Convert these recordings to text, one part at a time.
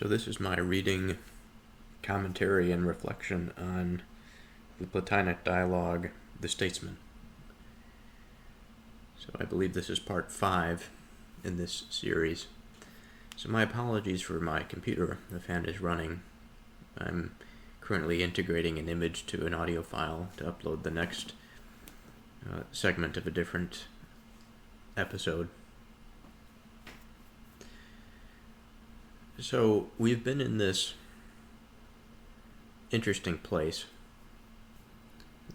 So this is my reading, commentary, and reflection on the Platonic dialogue, The Statesman. So I believe this is part 5 in this series. So my apologies for my computer. The fan is running. I'm currently integrating an image to an audio file to upload the next segment of a different episode. So we've been in this interesting place.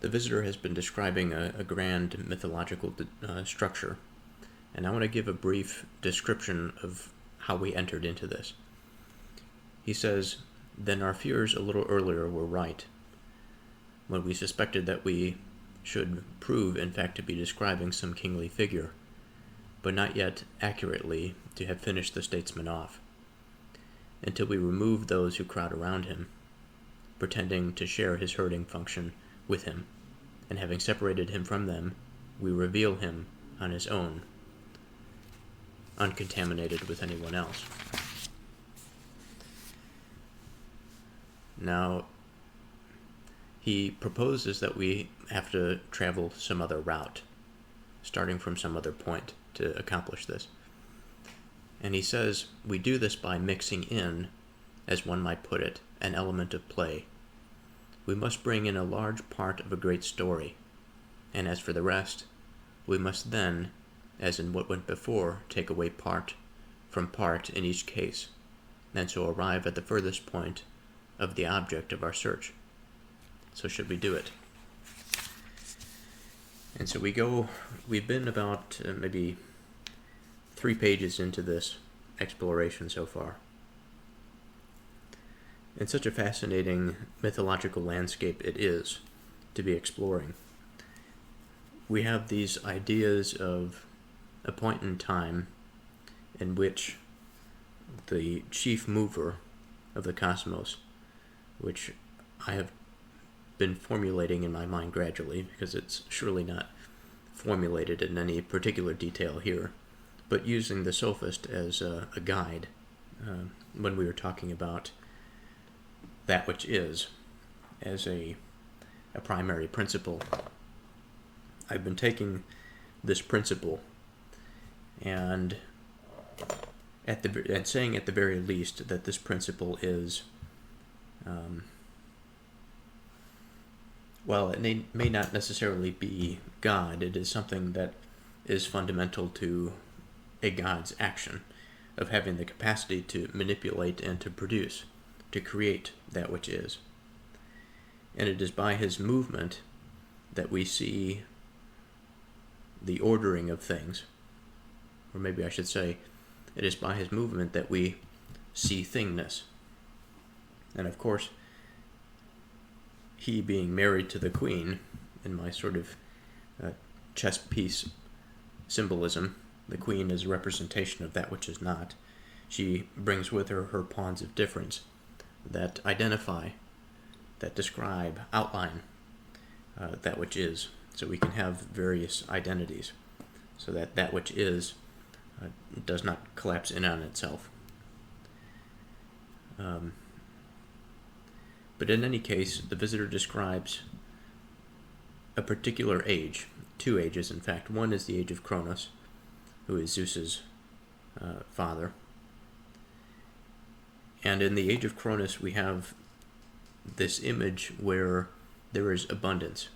The visitor has been describing a grand mythological structure, and I want to give a brief description of how we entered into this. He says, "Then our fears a little earlier were right, when we suspected that we should prove in fact to be describing some kingly figure, but not yet accurately to have finished the statesman off, until we remove those who crowd around him, pretending to share his herding function with him, and having separated him from them, we reveal him on his own, uncontaminated with anyone else." Now, he proposes that we have to travel some other route, starting from some other point to accomplish this. And he says, we do this by mixing in, as one might put it, an element of play. We must bring in a large part of a great story, and as for the rest, we must then, as in what went before, take away part from part in each case, and so arrive at the furthest point of the object of our search. So should we do it? And so we've been about maybe 3 pages into this exploration so far. And such a fascinating mythological landscape it is to be exploring. We have these ideas of a point in time in which the chief mover of the cosmos, which I have been formulating in my mind gradually, because it's surely not formulated in any particular detail here, but using the sophist as a guide when we were talking about that which is as a primary principle. I've been taking this principle and saying at the very least that this principle is, well, it may not necessarily be God. It is something that is fundamental to a God's action of having the capacity to manipulate and to produce, to create that which is. And it is by his movement that we see the ordering of things, or maybe I should say, it is by his movement that we see thingness. And of course, he being married to the queen, in my sort of chess piece symbolism, the queen is a representation of that which is not. She brings with her her pawns of difference that identify, that describe, outline that which is. So we can have various identities, so that that which is does not collapse in on itself. But in any case, the visitor describes a particular age, 2 ages in fact. One is the age of Kronos, who is Zeus's father. And in the age of Kronos, we have this image where there is abundance.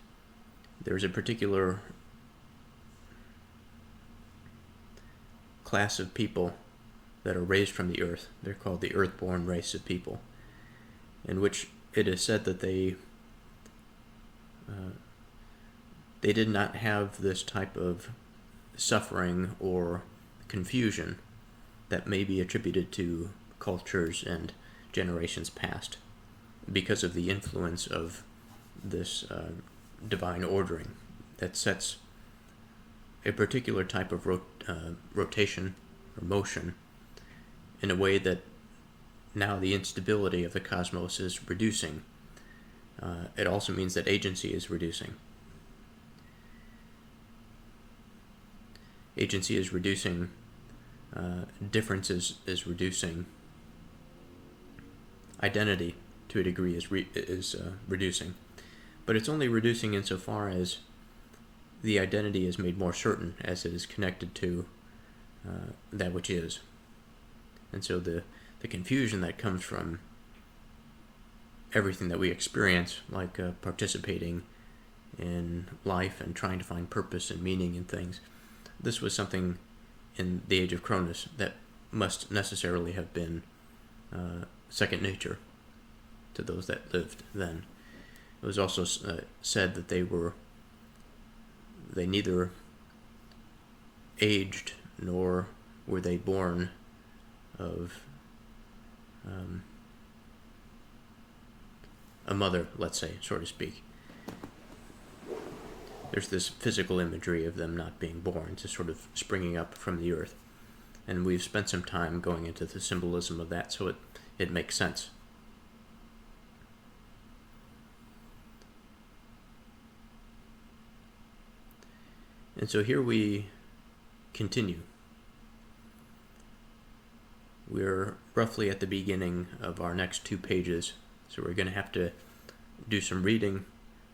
There is a particular class of people that are raised from the earth. They're called the earth-born race of people, in which it is said that they did not have this type of suffering or confusion that may be attributed to cultures and generations past because of the influence of this divine ordering that sets a particular type of rotation or motion in a way that now the instability of the cosmos is reducing. It also means that agency is reducing. Agency is reducing, difference is reducing, identity to a degree is reducing. But it's only reducing insofar as the identity is made more certain as it is connected to that which is. And so the confusion that comes from everything that we experience, like participating in life and trying to find purpose and meaning in things, this was something in the age of Cronus that must necessarily have been second nature to those that lived then. It was also said that they neither aged nor were they born of a mother, let's say, so to speak. There's this physical imagery of them not being born, just sort of springing up from the earth. And we've spent some time going into the symbolism of that, so it makes sense. And so here we continue. We're roughly at the beginning of our next 2 pages, so we're going to have to do some reading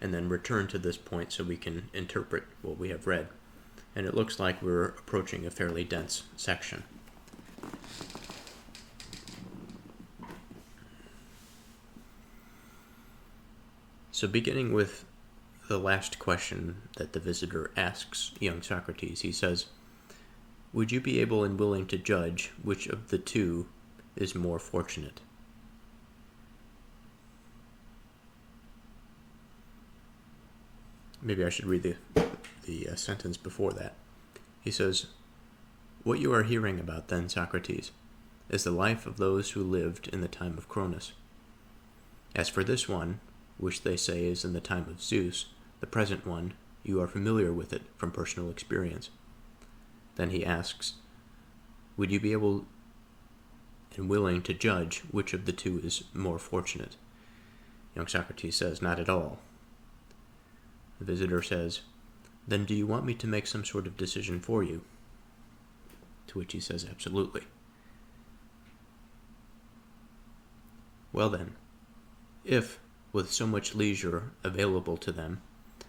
and then return to this point so we can interpret what we have read. And it looks like we're approaching a fairly dense section. So beginning with the last question that the visitor asks young Socrates, he says, "Would you be able and willing to judge which of the two is more fortunate?" Maybe I should read the sentence before that. He says, "What you are hearing about then, Socrates, is the life of those who lived in the time of Cronus. As for this one, which they say is in the time of Zeus, the present one, you are familiar with it from personal experience." Then he asks, "Would you be able and willing to judge which of the two is more fortunate?" Young Socrates says, "Not at all." The visitor says, "Then do you want me to make some sort of decision for you?" To which he says, "Absolutely." "Well then, if, with so much leisure available to them,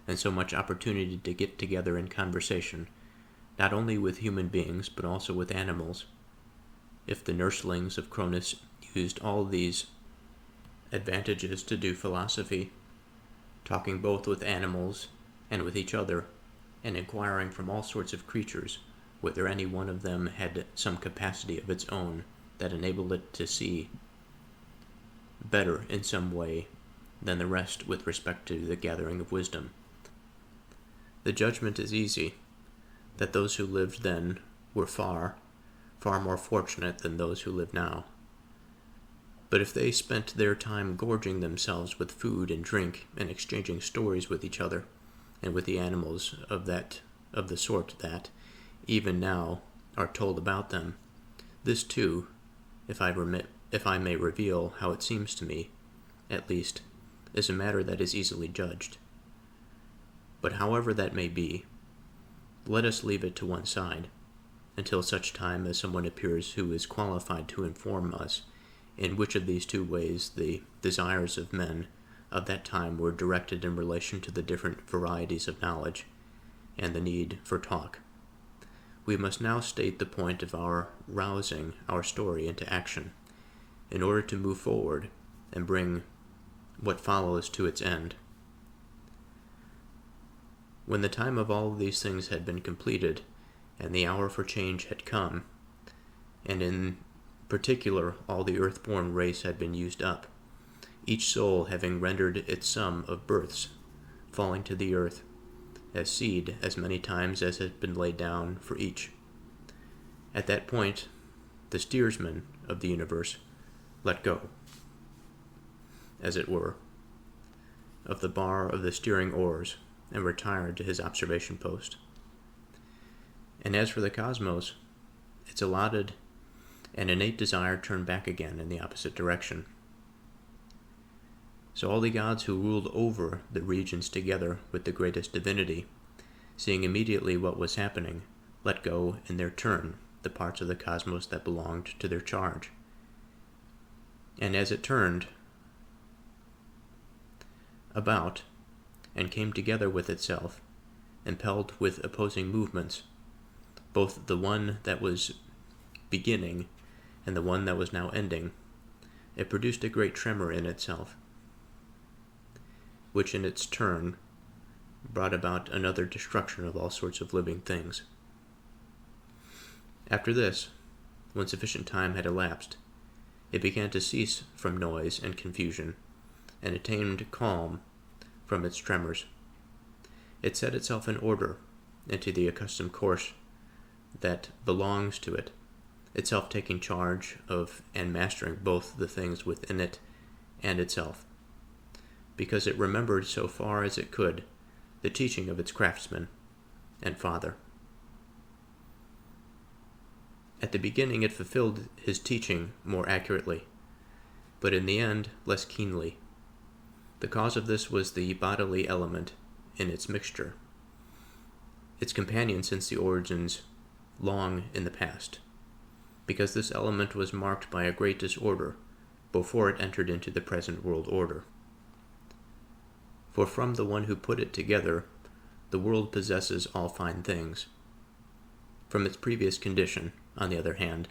and so much opportunity to get together in conversation, not only with human beings, but also with animals, if the nurslings of Cronus used all these advantages to do philosophy, talking both with animals and with each other, and inquiring from all sorts of creatures whether any one of them had some capacity of its own that enabled it to see better in some way than the rest with respect to the gathering of wisdom, the judgment is easy that those who lived then were far, far more fortunate than those who live now. But if they spent their time gorging themselves with food and drink and exchanging stories with each other and with the animals of the sort that, even now, are told about them, this too, if I may reveal how it seems to me, at least, is a matter that is easily judged. But however that may be, let us leave it to one side, until such time as someone appears who is qualified to inform us in which of these two ways the desires of men of that time were directed in relation to the different varieties of knowledge and the need for talk. We must now state the point of our rousing our story into action, in order to move forward and bring what follows to its end. When the time of all of these things had been completed, and the hour for change had come, and in particular all the earth-born race had been used up, each soul having rendered its sum of births, falling to the earth, as seed as many times as had been laid down for each. At that point, the steersman of the universe let go, as it were, of the bar of the steering oars, and retired to his observation post. And as for the cosmos, its allotted and innate desire turned back again in the opposite direction. So all the gods who ruled over the regions together with the greatest divinity, seeing immediately what was happening, let go in their turn the parts of the cosmos that belonged to their charge. And as it turned about and came together with itself, impelled with opposing movements, both the one that was beginning and the one that was now ending, it produced a great tremor in itself, which in its turn brought about another destruction of all sorts of living things. After this, when sufficient time had elapsed, it began to cease from noise and confusion, and attained calm from its tremors. It set itself in order into the accustomed course that belongs to it, itself taking charge of and mastering both the things within it and itself, because it remembered so far as it could the teaching of its craftsman and father. At the beginning it fulfilled his teaching more accurately, but in the end less keenly. The cause of this was the bodily element in its mixture, its companion since the origins long in the past, because this element was marked by a great disorder before it entered into the present world order. For from the one who put it together, the world possesses all fine things. From its previous condition, on the other hand,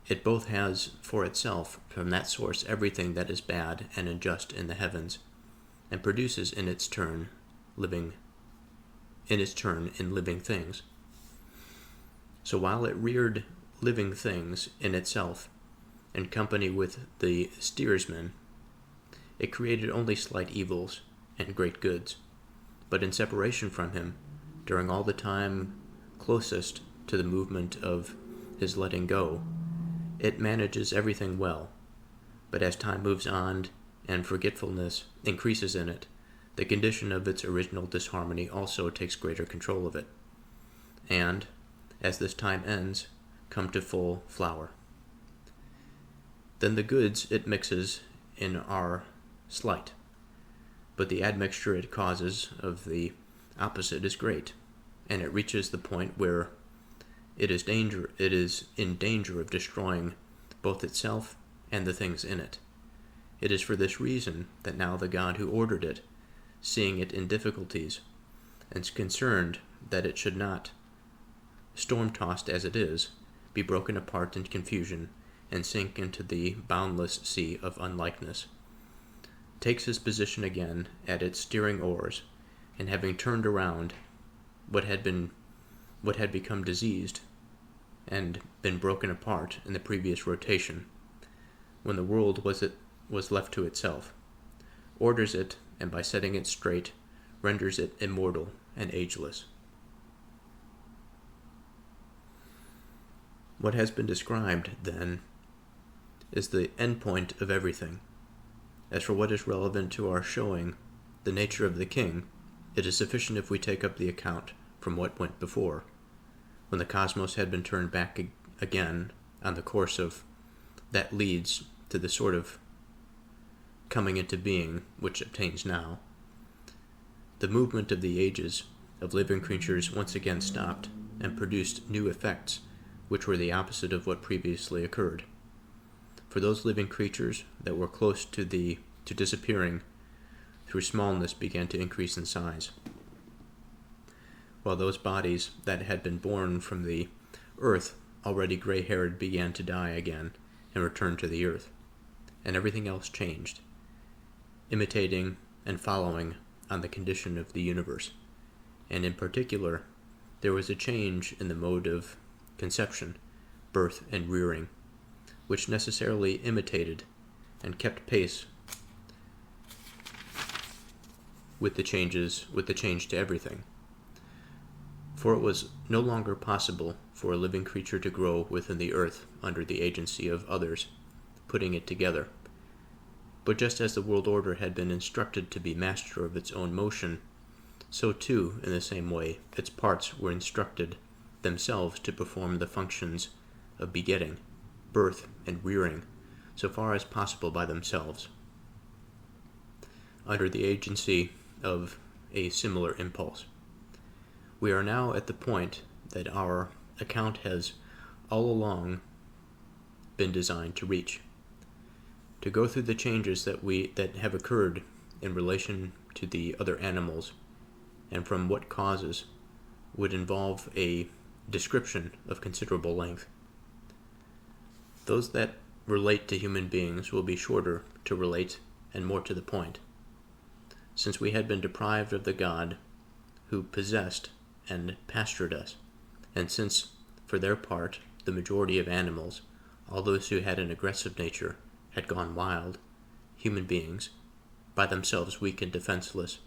it both has for itself from that source everything that is bad and unjust in the heavens, and produces in its turn in living things. So while it reared living things in itself, in company with the steersman, it created only slight evils and great goods, but in separation from him, during all the time closest to the movement of his letting go, it manages everything well. But as time moves on and forgetfulness increases in it, the condition of its original disharmony also takes greater control of it, and, as this time ends, come to full flower. Then the goods it mixes in are slight, but the admixture it causes of the opposite is great, and it reaches the point where it is in danger of destroying both itself and the things in it. It is for this reason that now the God who ordered it, seeing it in difficulties, and is concerned that it should not, storm-tossed as it is, be broken apart in confusion and sink into the boundless sea of unlikeness, takes his position again at its steering oars, and having turned around what had become diseased and been broken apart in the previous rotation, when the world was left to itself, orders it, and by setting it straight, renders it immortal and ageless. What has been described, then, is the end point of everything. As for what is relevant to our showing the nature of the king, it is sufficient if we take up the account from what went before, when the cosmos had been turned back again on the course of that leads to the sort of coming into being which obtains now. The movement of the ages of living creatures once again stopped and produced new effects which were the opposite of what previously occurred. For those living creatures that were close to disappearing through smallness began to increase in size, while those bodies that had been born from the earth, already gray-haired, began to die again and return to the earth, and everything else changed, imitating and following on the condition of the universe. And in particular, there was a change in the mode of conception, birth, and rearing, which necessarily imitated and kept pace with the change to everything. For it was no longer possible for a living creature to grow within the earth under the agency of others, putting it together. But just as the world order had been instructed to be master of its own motion, so too, in the same way, its parts were instructed themselves to perform the functions of begetting, birth, and rearing, so far as possible by themselves, under the agency of a similar impulse. We are now at the point that our account has all along been designed to reach. To go through the changes that have occurred in relation to the other animals and from what causes would involve a description of considerable length. Those that relate to human beings will be shorter to relate and more to the point, since we had been deprived of the God who possessed and pastured us, and since, for their part, the majority of animals, all those who had an aggressive nature, had gone wild, human beings, by themselves weak and defenseless,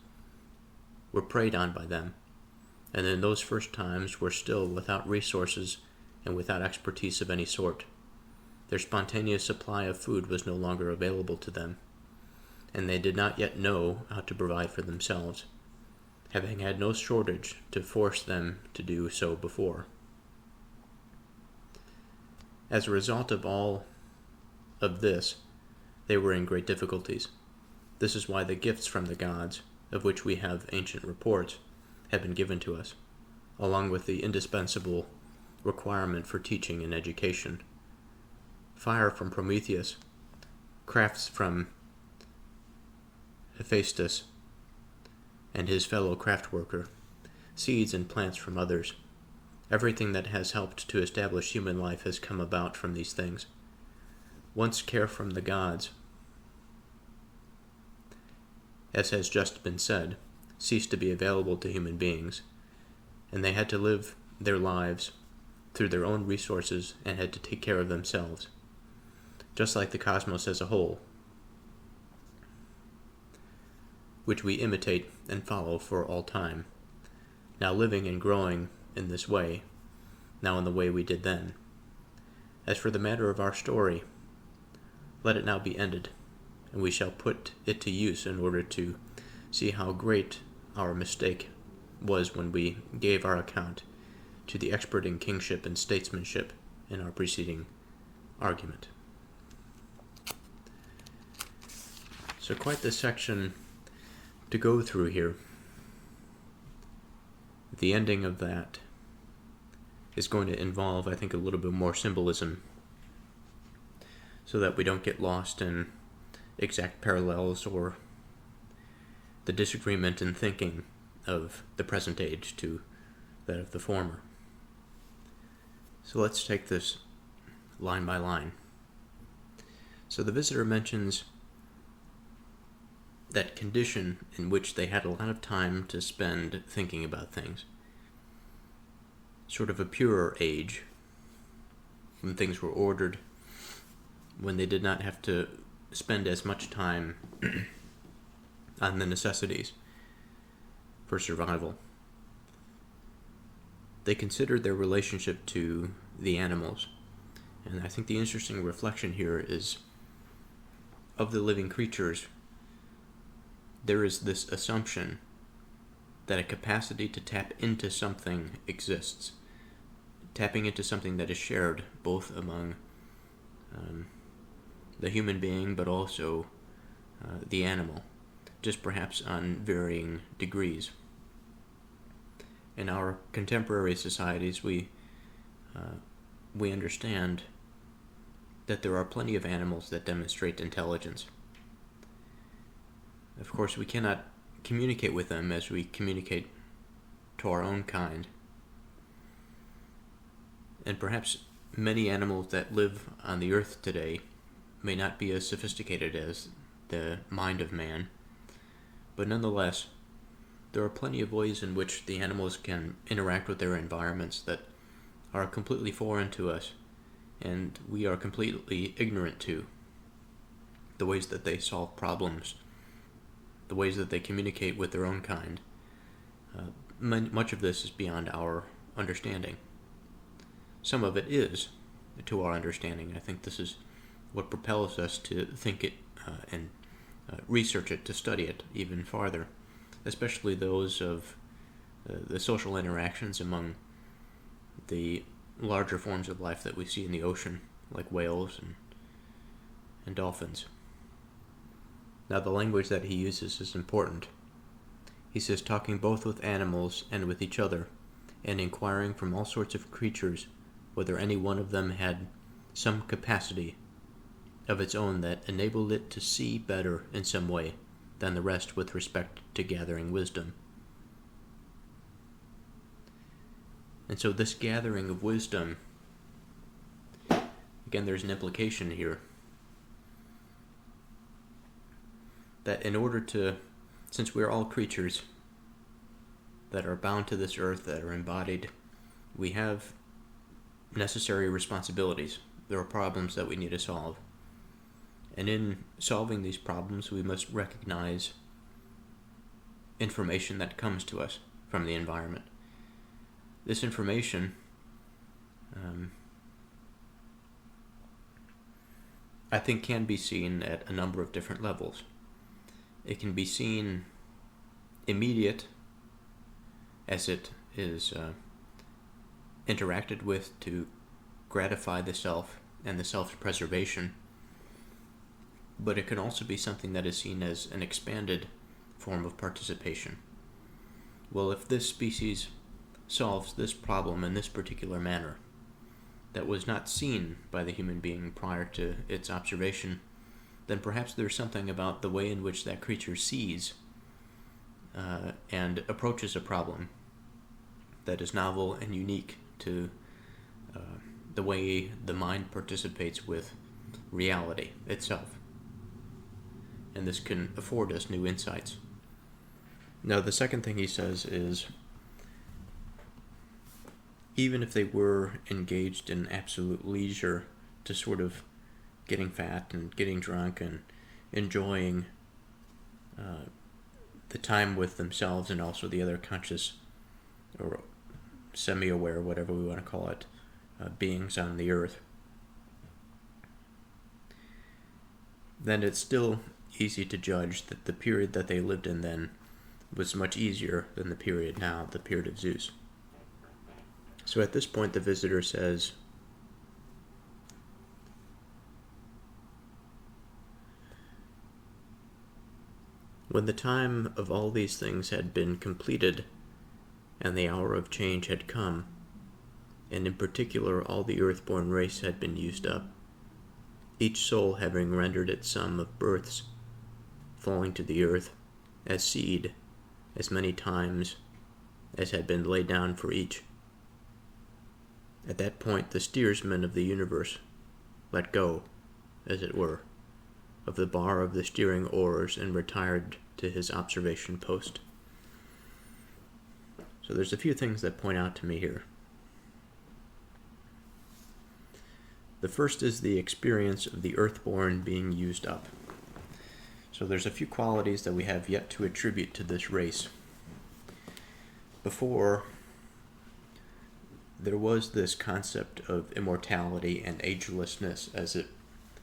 were preyed on by them, and in those first times were still without resources and without expertise of any sort. Their spontaneous supply of food was no longer available to them, and they did not yet know how to provide for themselves, having had no shortage to force them to do so before. As a result of all of this, they were in great difficulties. This is why the gifts from the gods, of which we have ancient reports, have been given to us, along with the indispensable requirement for teaching and education. Fire from Prometheus, crafts from Hephaestus and his fellow craft worker, seeds and plants from others. Everything that has helped to establish human life has come about from these things. Once care from the gods, as has just been said, ceased to be available to human beings, and they had to live their lives through their own resources and had to take care of themselves, just like the cosmos as a whole, which we imitate and follow for all time, now living and growing in this way, now in the way we did then. As for the matter of our story, let it now be ended, and we shall put it to use in order to see how great our mistake was when we gave our account to the expert in kingship and statesmanship in our preceding argument. So quite the section to go through here. The ending of that is going to involve, I think, a little bit more symbolism so that we don't get lost in exact parallels or the disagreement in thinking of the present age to that of the former. So let's take this line by line. So the visitor mentions that condition in which they had a lot of time to spend thinking about things. Sort of a purer age, when things were ordered, when they did not have to spend as much time on the necessities for survival. They considered their relationship to the animals, and I think the interesting reflection here is of the living creatures, there is this assumption that a capacity to tap into something exists, tapping into something that is shared both among the human being but also the animal, just perhaps on varying degrees. In our contemporary societies, we understand that there are plenty of animals that demonstrate intelligence. Of course, we cannot communicate with them as we communicate to our own kind. And perhaps many animals that live on the earth today may not be as sophisticated as the mind of man, but nonetheless, there are plenty of ways in which the animals can interact with their environments that are completely foreign to us, and we are completely ignorant to. The ways that they solve problems, the ways that they communicate with their own kind. Much of this is beyond our understanding. Some of it is to our understanding. I think this is what propels us to think it and research it, to study it even farther, especially those of the social interactions among the larger forms of life that we see in the ocean, like whales and dolphins. Now, the language that he uses is important. He says, talking both with animals and with each other, and inquiring from all sorts of creatures whether any one of them had some capacity of its own that enabled it to see better in some way than the rest with respect to gathering wisdom. And so this gathering of wisdom, again, there's an implication here that in order to, since we're all creatures that are bound to this earth, that are embodied, we have necessary responsibilities. There are problems that we need to solve. And in solving these problems, we must recognize information that comes to us from the environment. This information, I think, can be seen at a number of different levels. It can be seen immediate, as it is interacted with to gratify the self and the self-preservation, but it can also be something that is seen as an expanded form of participation. Well, if this species solves this problem in this particular manner that was not seen by the human being prior to its observation, then perhaps there's something about the way in which that creature sees and approaches a problem that is novel and unique to the way the mind participates with reality itself. And this can afford us new insights. Now, the second thing he says is, even if they were engaged in absolute leisure to sort of getting fat and getting drunk and enjoying the time with themselves and also the other conscious or semi-aware, whatever we want to call it, beings on the earth, then it's still easy to judge that the period that they lived in then was much easier than the period now, the period of Zeus. So at this point, the visitor says, when the time of all these things had been completed, and the hour of change had come, and in particular all the earth-born race had been used up, each soul having rendered its sum of births, falling to the earth, as seed, as many times as had been laid down for each. At that point the steersman of the universe let go, as it were, of the bar of the steering oars and retired to his observation post. So there's a few things that point out to me here. The first is the experience of the earthborn being used up. So there's a few qualities that we have yet to attribute to this race. Before, there was this concept of immortality and agelessness as it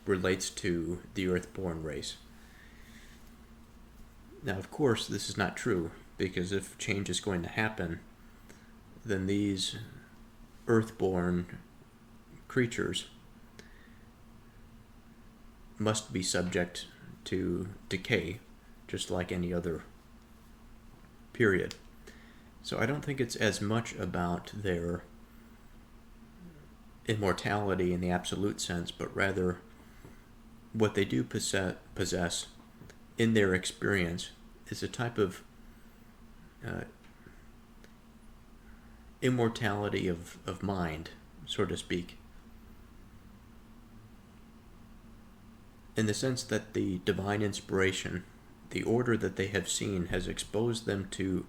relates to the earthborn race. Now, of course, this is not true, because if change is going to happen, then these earthborn creatures must be subject to decay, just like any other period. So I don't think it's as much about their immortality in the absolute sense, but rather what they do possess in their experience is a type of immortality of mind, so to speak, in the sense that the divine inspiration, the order that they have seen, has exposed them to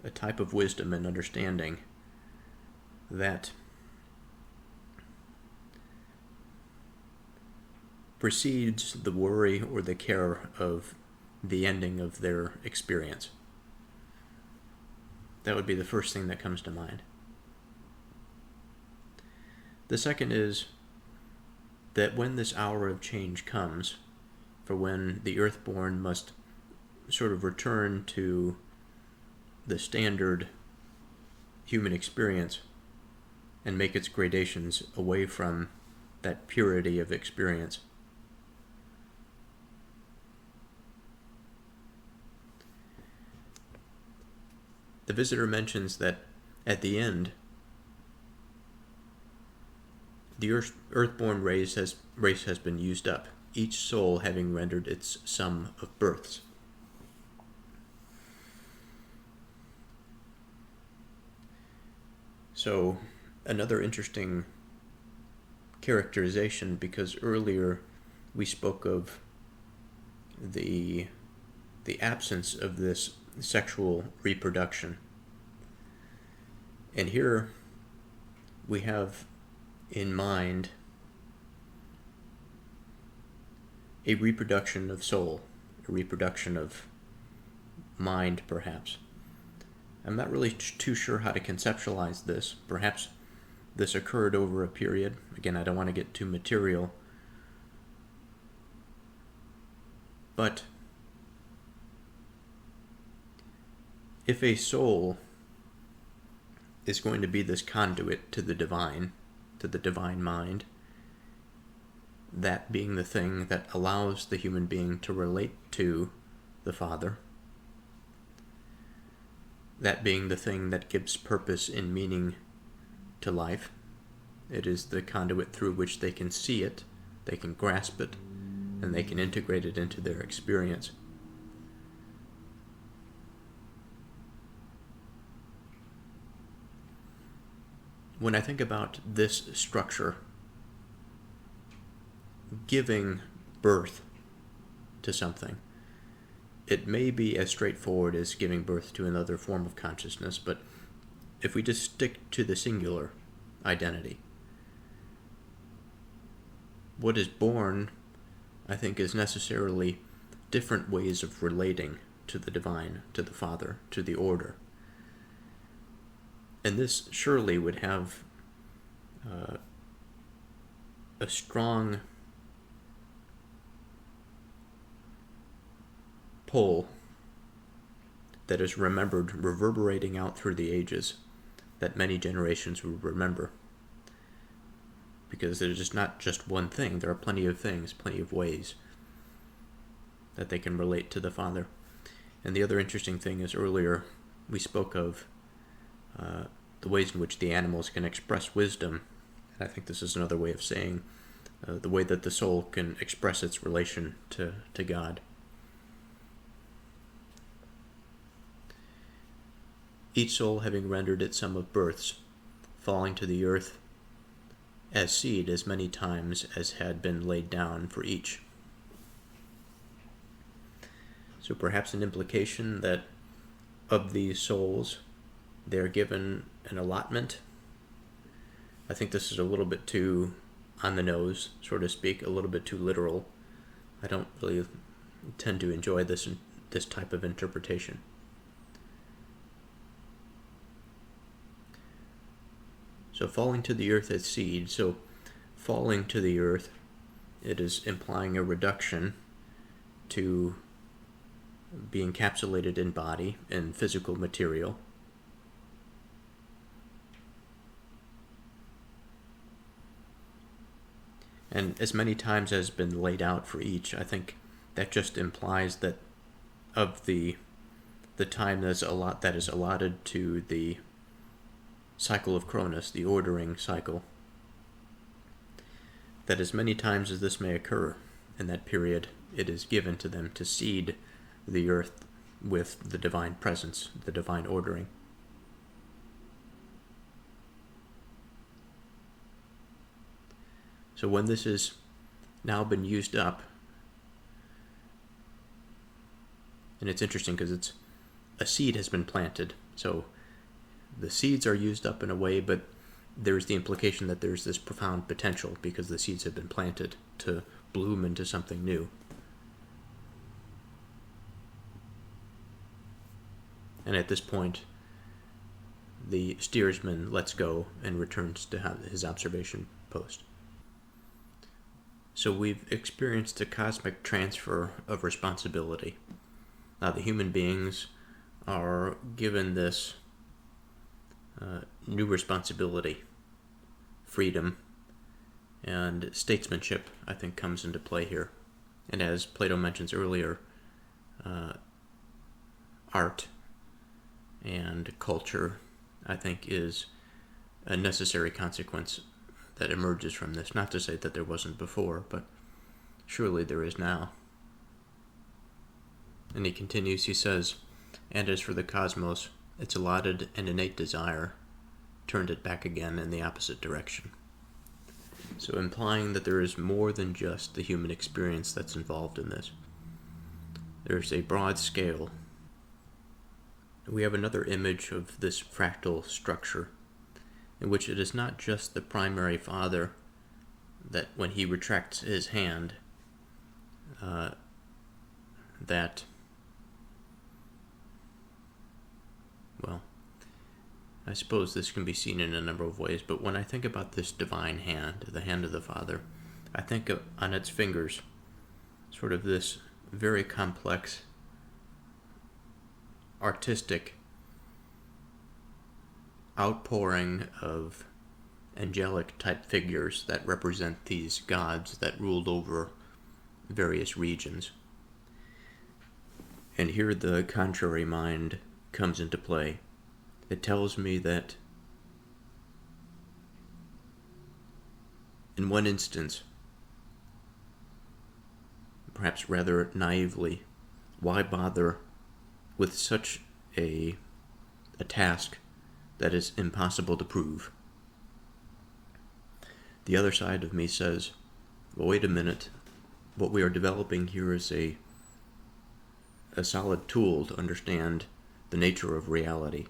a type of wisdom and understanding that precedes the worry or the care of the ending of their experience. That would be the first thing that comes to mind. The second is that when this hour of change comes, for when the earthborn must sort of return to the standard human experience and make its gradations away from that purity of experience, the visitor mentions that at the end, the earthborn race has been used up. each soul having rendered its sum of births. So, another interesting characterization, because earlier we spoke of the absence of this sexual reproduction. And here we have in mind a reproduction of soul, a reproduction of mind, perhaps. I'm not really too sure how to conceptualize this. Perhaps this occurred over a period. Again, I don't want to get too material. But if a soul is going to be this conduit to the divine mind, that being the thing that allows the human being to relate to the Father, that being the thing that gives purpose and meaning to life, it is the conduit through which they can see it, they can grasp it, and they can integrate it into their experience. When I think about this structure, giving birth to something, it may be as straightforward as giving birth to another form of consciousness, but if we just stick to the singular identity, what is born, I think, is necessarily different ways of relating to the divine, to the Father, to the order. And this surely would have a strong pull that is remembered, reverberating out through the ages, that many generations will remember. Because there's just not just one thing, there are plenty of things, plenty of ways that they can relate to the Father. And the other interesting thing is earlier we spoke of the ways in which the animals can express wisdom. And I think this is another way of saying the way that the soul can express its relation to God. Each soul having rendered its sum of births, falling to the earth as seed as many times as had been laid down for each. So perhaps an implication that of these souls, they're given an allotment. I think this is a little bit too on the nose, so to speak, a little bit too literal. I don't really tend to enjoy this type of interpretation. So falling to the earth as seed. So falling to the earth, it is implying a reduction to be encapsulated in body and physical material. And as many times as has been laid out for each, I think that just implies that of the time that is allotted to the cycle of Cronus, the ordering cycle, that as many times as this may occur in that period, it is given to them to seed the earth with the divine presence, the divine ordering. So when this has now been used up, and it's interesting because a seed has been planted, so the seeds are used up in a way, but there's the implication that there's this profound potential because the seeds have been planted to bloom into something new. And at this point, the steersman lets go and returns to his observation post. So we've experienced a cosmic transfer of responsibility. Now the human beings are given this new responsibility, freedom, and statesmanship, I think, comes into play here. And as Plato mentions earlier, art and culture, I think, is a necessary consequence that emerges from this. Not to say that there wasn't before, but Surely there is now. And he continues, he says, and as for the cosmos, its allotted and innate desire turned it back again in the opposite direction. So implying that there is more than just the human experience that's involved in this. There's a broad scale. We have another image of this fractal structure, in which it is not just the primary father that when he retracts his hand, that, well, I suppose this can be seen in a number of ways, but when I think about this divine hand, the hand of the Father, I think of, on its fingers, sort of this very complex, artistic outpouring of angelic type figures that represent these gods that ruled over various regions. And here the contrary mind comes into play. It tells me that in one instance, perhaps rather naively, why bother with such a task that is impossible to prove? The other side of me says, well, wait a minute, what we are developing here is a solid tool to understand the nature of reality.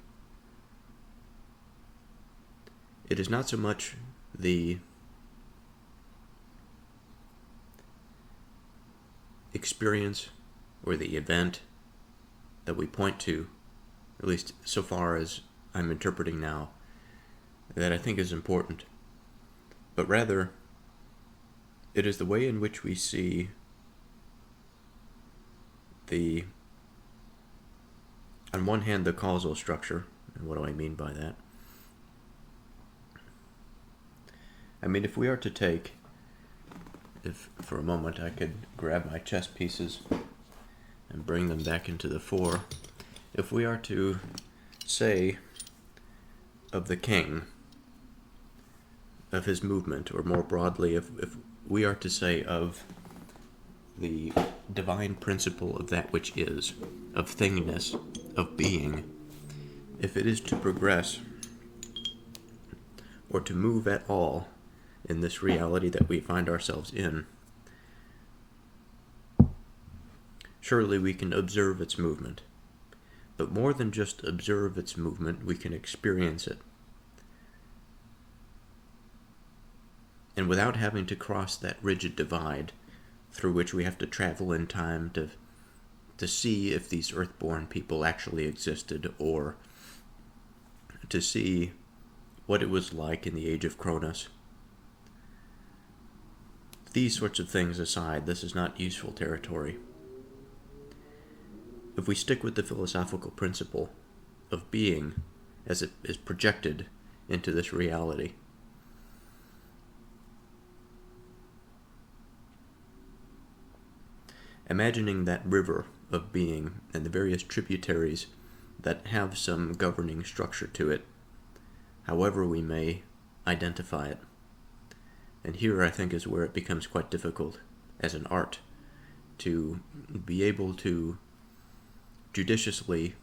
It is not so much the experience or the event that we point to, at least so far as I'm interpreting now, that I think is important, but rather it is the way in which we see on one hand, the causal structure. And what do I mean by that? I mean, if we are to take, if for a moment I could grab my chess pieces and bring them back into the fore, if we are to say of the king, of his movement, or more broadly, if we are to say of the divine principle of that which is, of thingness, of being, if it is to progress or to move at all in this reality that we find ourselves in, surely we can observe its movement. But more than just observe its movement, we can experience it. And without having to cross that rigid divide through which we have to travel in time to see if these earthborn people actually existed, or to see what it was like in the age of Cronus. These sorts of things aside, this is not useful territory. If we stick with the philosophical principle of being as it is projected into this reality, imagining that river of being and the various tributaries that have some governing structure to it, however we may identify it. And here I think is where it becomes quite difficult as an art to be able to judiciously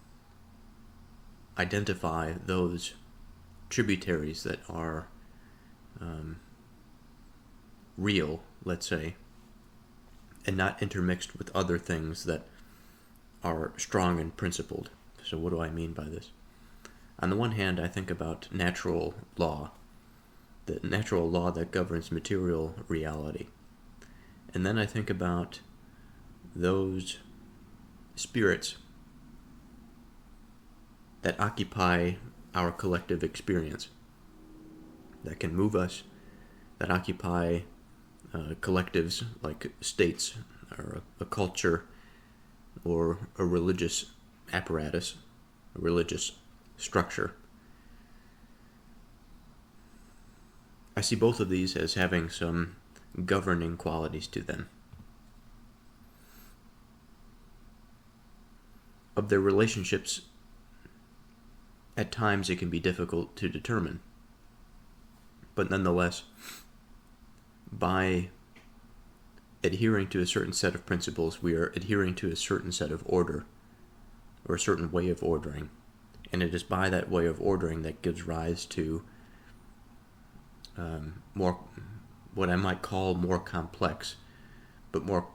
identify those tributaries that are real, let's say, and not intermixed with other things that are strong and principled. So what do I mean by this? On the one hand, I think about natural law, the natural law that governs material reality. And then I think about those spirits that occupy our collective experience, that can move us, that occupy collectives like states or a culture or a religious apparatus, a religious structure. I see both of these as having some governing qualities to them. Of their relationships, at times it can be difficult to determine, but nonetheless, by adhering to a certain set of principles, we are adhering to a certain set of order, or a certain way of ordering. And it is by that way of ordering that gives rise to more, what I might call more complex, but more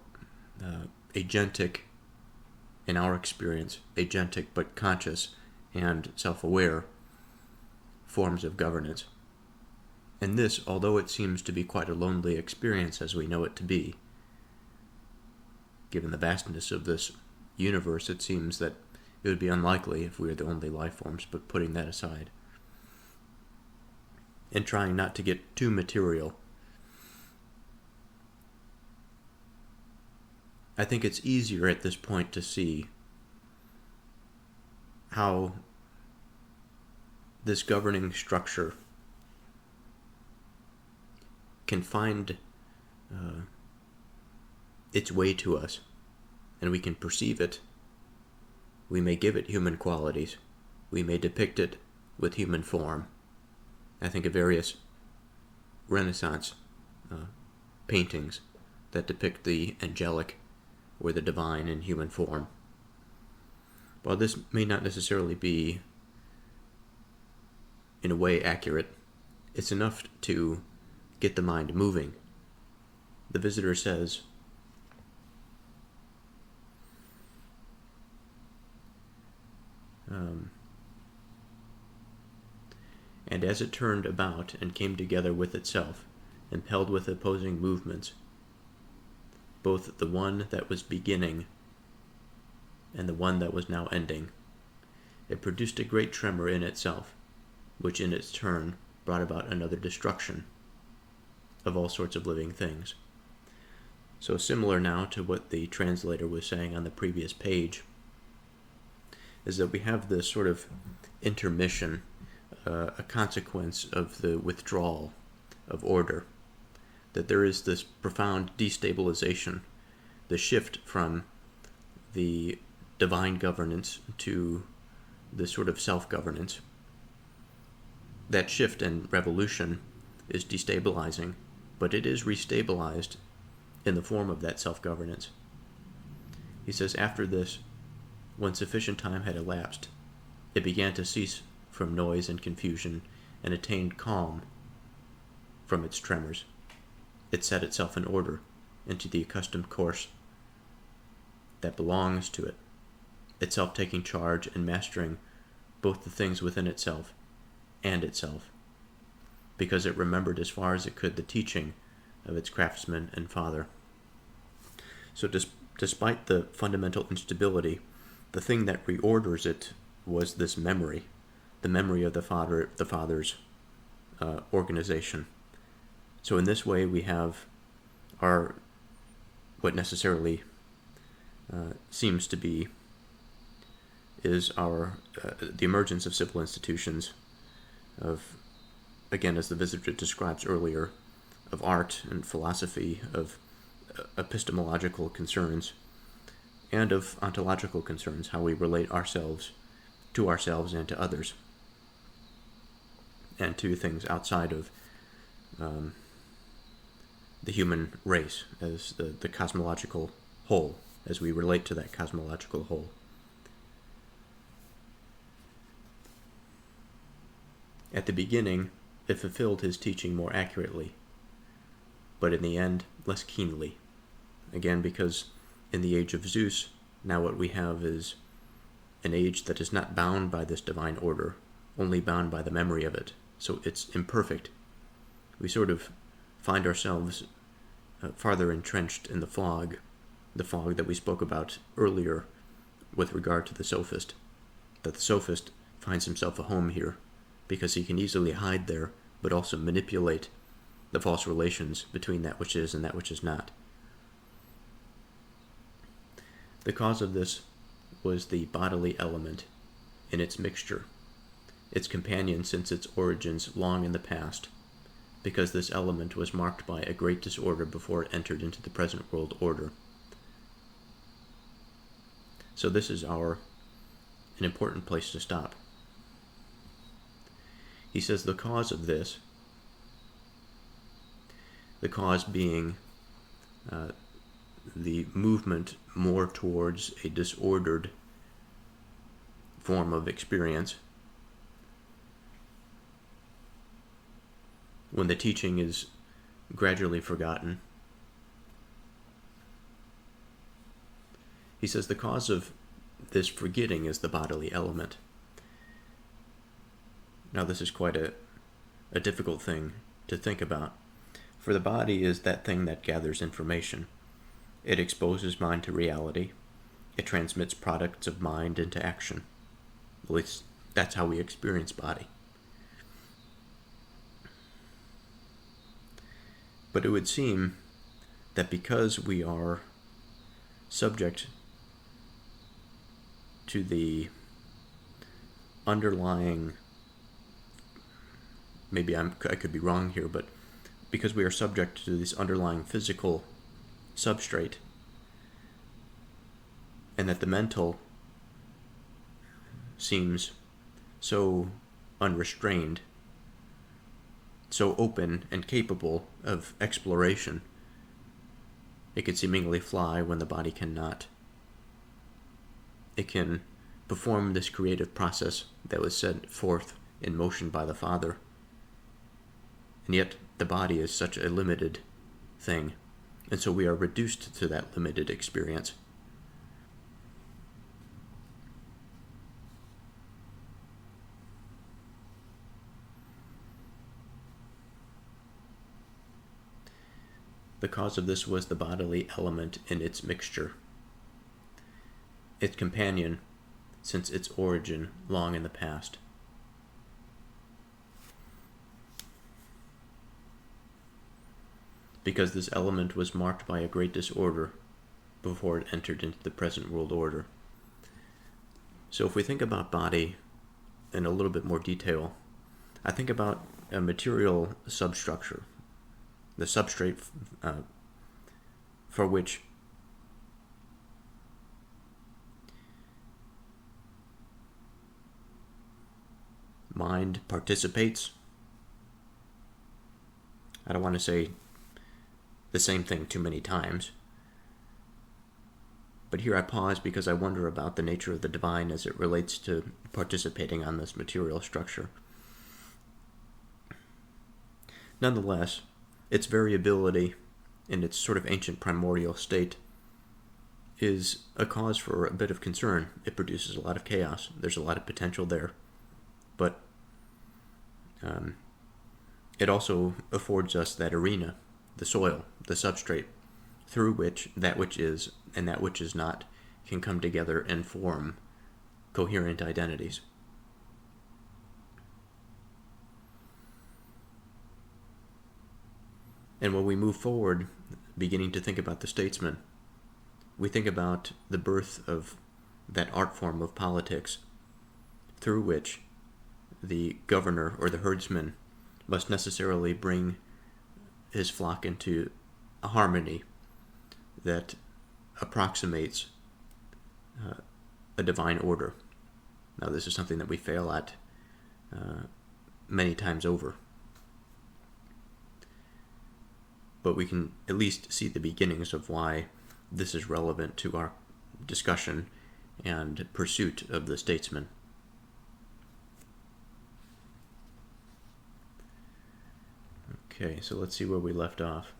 agentic, in our experience, agentic but conscious and self-aware forms of governance. And this, although it seems to be quite a lonely experience as we know it to be, given the vastness of this universe, it seems that it would be unlikely if we were the only life forms, but putting that aside, and trying not to get too material, I think it's easier at this point to see how this governing structure can find its way to us, and we can perceive it. We may give it human qualities. We may depict it with human form. I think of various Renaissance paintings that depict the angelic or the divine in human form. While this may not necessarily be, in a way, accurate, it's enough to get the mind moving. The visitor says, and as it turned about and came together with itself, impelled with opposing movements, both the one that was beginning and the one that was now ending, it produced a great tremor in itself, which in its turn brought about another destruction of all sorts of living things. So similar now to what the translator was saying on the previous page, is that we have this sort of intermission, a consequence of the withdrawal of order, that there is this profound destabilization, the shift from the divine governance to the sort of self-governance. That shift and revolution is destabilizing, but it is restabilized in the form of that self-governance. He says, after this, when sufficient time had elapsed, it began to cease from noise and confusion and attained calm from its tremors. It set itself in order into the accustomed course that belongs to it, itself taking charge and mastering both the things within itself and itself, because it remembered as far as it could the teaching of its craftsman and father. So despite the fundamental instability, the thing that reorders it was this memory, the memory of the father's organization. So in this way we have our, what necessarily seems to be, is our the emergence of civil institutions, of, again, as the visitor describes earlier, of art and philosophy, of epistemological concerns, and of ontological concerns, how we relate ourselves and to others, and to things outside of the human race as the cosmological whole, as we relate to that cosmological whole. At the beginning, it fulfilled his teaching more accurately, but in the end, less keenly. Again, because in the age of Zeus, now what we have is an age that is not bound by this divine order, only bound by the memory of it. So it's imperfect. We sort of find ourselves farther entrenched in the fog that we spoke about earlier with regard to the sophist, that the sophist finds himself a home here because he can easily hide there, but also manipulate the false relations between that which is and that which is not. The cause of this was the bodily element in its mixture, its companion since its origins long in the past, because this element was marked by a great disorder before it entered into the present world order. So this is an important place to stop. He says the cause of this, the cause being the movement more towards a disordered form of experience when the teaching is gradually forgotten. He says the cause of this forgetting is the bodily element. Now this is quite a difficult thing to think about, for the body is that thing that gathers information. It exposes mind to reality. It transmits products of mind into action. At least that's how we experience body. But it would seem that because we are subject to the underlying, maybe I could be wrong here, but because we are subject to this underlying physical substrate, and that the mental seems so unrestrained, so open and capable of exploration, it could seemingly fly when the body cannot. It can perform this creative process that was set forth in motion by the Father, and yet the body is such a limited thing, and so we are reduced to that limited experience. The cause of this was the bodily element in its mixture, its companion since its origin long in the past. Because this element was marked by a great disorder before it entered into the present world order. So if we think about body in a little bit more detail, I think about a material substructure, the substrate for which mind participates. I don't want to say the same thing too many times, but here I pause because I wonder about the nature of the divine as it relates to participating on this material structure. Nonetheless, its variability in its sort of ancient primordial state is a cause for a bit of concern. It produces a lot of chaos. There's a lot of potential there, but it also affords us that arena, the soil, the substrate, through which that which is and that which is not can come together and form coherent identities. And when we move forward, beginning to think about the statesman, we think about the birth of that art form of politics through which the governor or the herdsman must necessarily bring his flock into a harmony that approximates a divine order. Now, this is something that we fail at many times over, but we can at least see the beginnings of why this is relevant to our discussion and pursuit of the statesman. Okay, so let's see where we left off.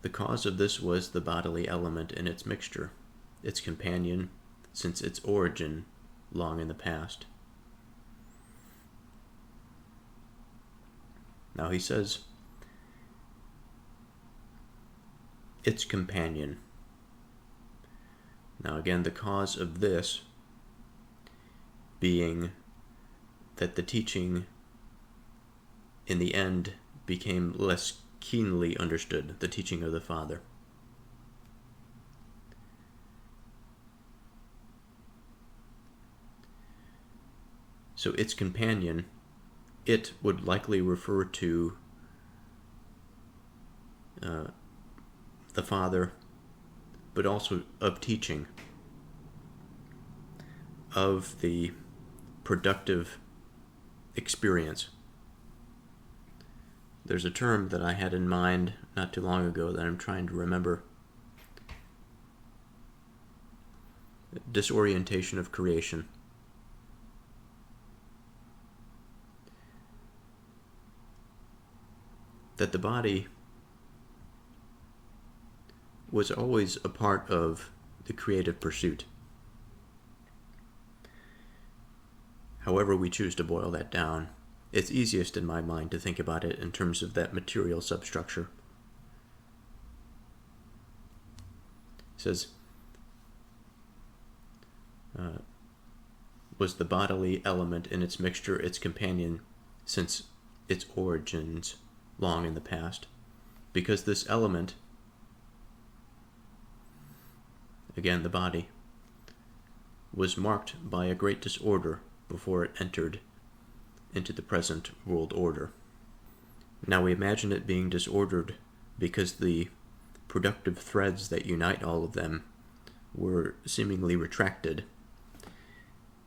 The cause of this was the bodily element in its mixture, its companion since its origin long in the past. Now he says, its companion. Now again, the cause of this being that the teaching in the end became less keenly understood, the teaching of the Father. So its companion, it would likely refer to the Father, but also of teaching, of the productive experience. There's a term that I had in mind not too long ago that I'm trying to remember. disorientation of creation. That the body was always a part of the creative pursuit. However we choose to boil that down, it's easiest in my mind to think about it in terms of that material substructure. It says, was the bodily element in its mixture its companion since its origins long in the past? Because this element, again the body, was marked by a great disorder before it entered into the present world order. Now we imagine it being disordered because the productive threads that unite all of them were seemingly retracted,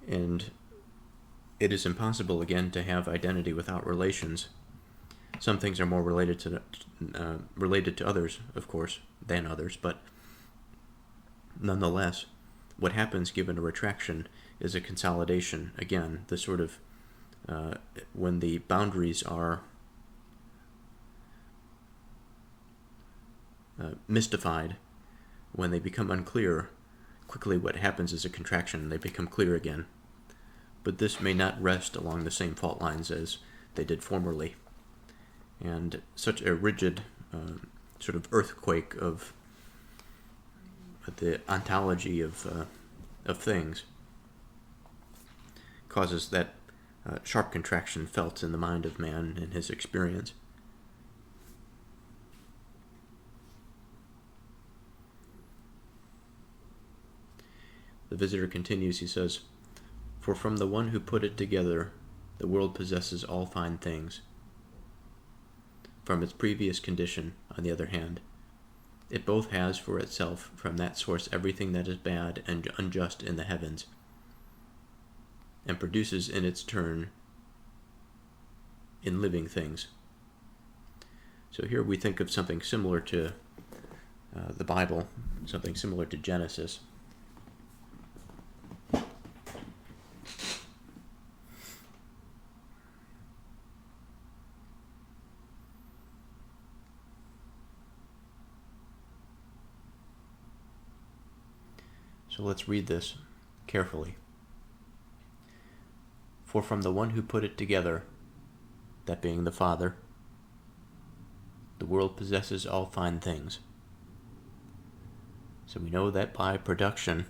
and it is impossible again to have identity without relations. Some things are more related to others, of course, than others, but nonetheless, what happens given a retraction is a consolidation. Again, the sort of when the boundaries are mystified, when they become unclear, quickly what happens is a contraction. They become clear again. But this may not rest along the same fault lines as they did formerly. And such a rigid sort of earthquake of the ontology of things causes that sharp contraction felt in the mind of man in his experience. The visitor continues, he says, "For from the one who put it together, the world possesses all fine things. From its previous condition, on the other hand, it both has for itself from that source everything that is bad and unjust in the heavens, and produces in its turn in living things." So here we think of something similar to the Bible, something similar to Genesis. So let's read this carefully. "For from the one who put it together, that being the Father, the world possesses all fine things." So we know that by production,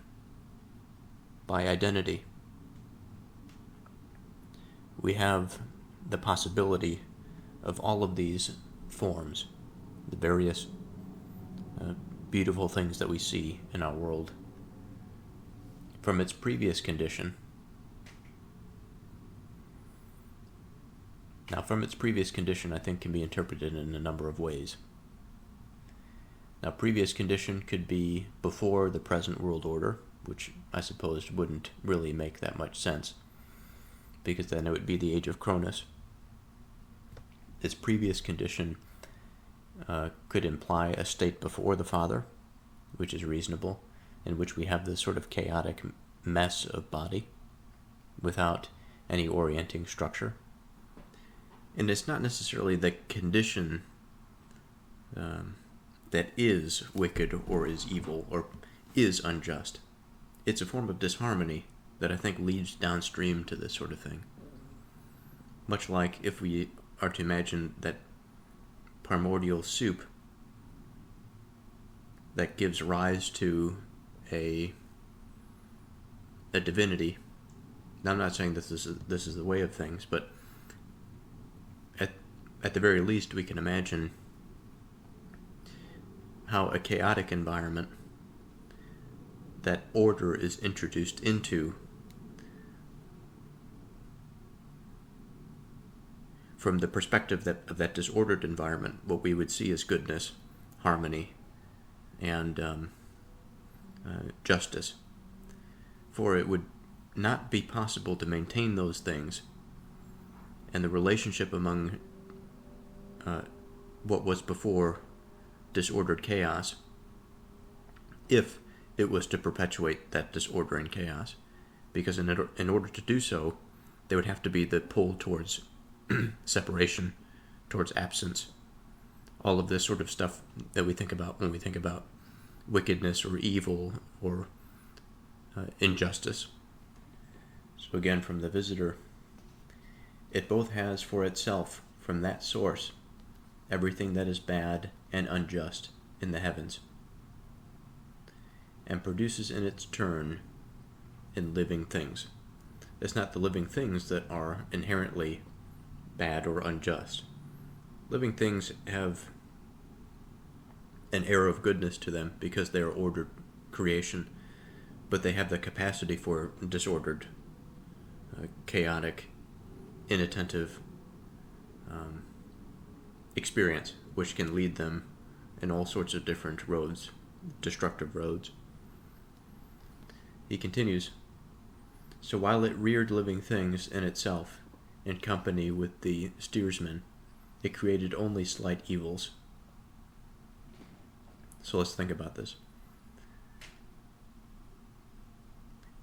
by identity, we have the possibility of all of these forms, the various beautiful things that we see in our world. From its previous condition. Now, from its previous condition, I think, can be interpreted in a number of ways. Now, previous condition could be before the present world order, which I suppose wouldn't really make that much sense, because then it would be the age of Cronus. Its previous condition could imply a state before the Father, which is reasonable, in which we have this sort of chaotic mess of body without any orienting structure. And it's not necessarily the condition that is wicked or is evil or is unjust. It's a form of disharmony that I think leads downstream to this sort of thing. Much like if we are to imagine that primordial soup that gives rise to a divinity. Now, I'm not saying this is the way of things, but at the very least, we can imagine how a chaotic environment, that order is introduced into from the perspective of that disordered environment. What we would see is goodness, harmony, and justice. For it would not be possible to maintain those things and the relationship among what was before disordered chaos if it was to perpetuate that disorder and chaos. Because in order to do so, there would have to be the pull towards separation, towards absence. All of this sort of stuff that we think about when we think about wickedness or evil or injustice. So again, from the visitor, it both has for itself, from that source, everything that is bad and unjust in the heavens, and produces in its turn in living things. It's not the living things that are inherently bad or unjust. Living things have an air of goodness to them because they are ordered creation, but they have the capacity for disordered, chaotic, inattentive experience, which can lead them in all sorts of different roads, destructive roads. He continues, so while it reared living things in itself, in company with the steersman, it created only slight evils. So let's think about this.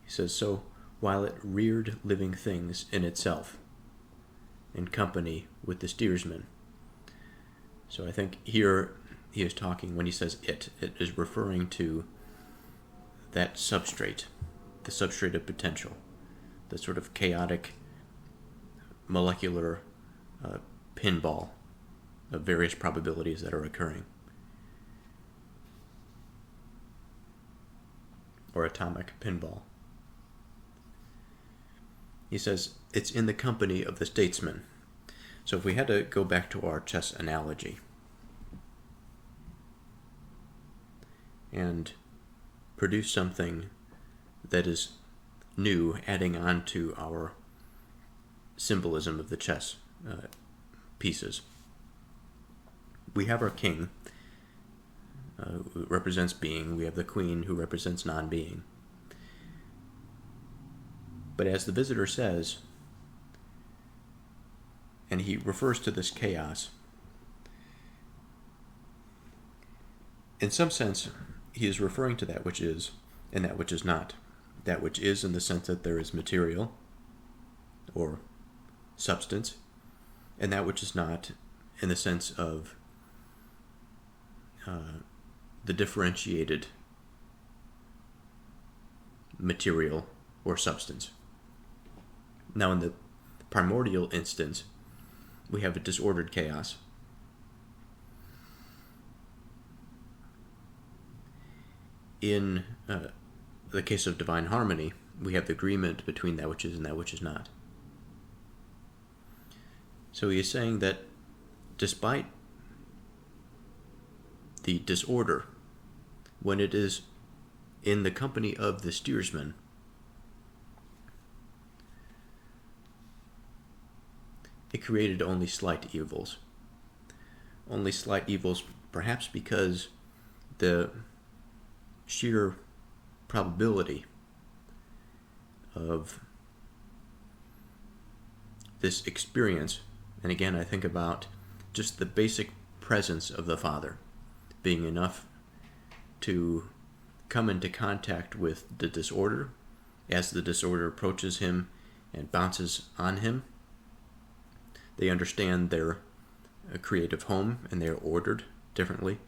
He says, so while it reared living things in itself, in company with the steersman. So I think here he is talking, when he says it is referring to that substrate, the substrate of potential, the sort of chaotic molecular pinball of various probabilities that are occurring, or atomic pinball. He says, it's in the company of the statesman. So if we had to go back to our chess analogy and produce something that is new, adding on to our symbolism of the chess pieces. We have our king, who represents being. We have the queen, who represents non-being. But as the visitor says, and he refers to this chaos, in some sense, he is referring to that which is and that which is not. That which is in the sense that there is material or substance, and that which is not in the sense of the differentiated material or substance. Now, in the primordial instance, we have a disordered chaos. In the case of divine harmony, we have the agreement between that which is and that which is not. So he is saying that despite the disorder, when it is in the company of the steersman, it created only slight evils. Only slight evils, perhaps because the sheer probability of this experience, and again I think about just the basic presence of the Father being enough to come into contact with the disorder as the disorder approaches him and bounces on him. They understand their creative home and they are ordered differently,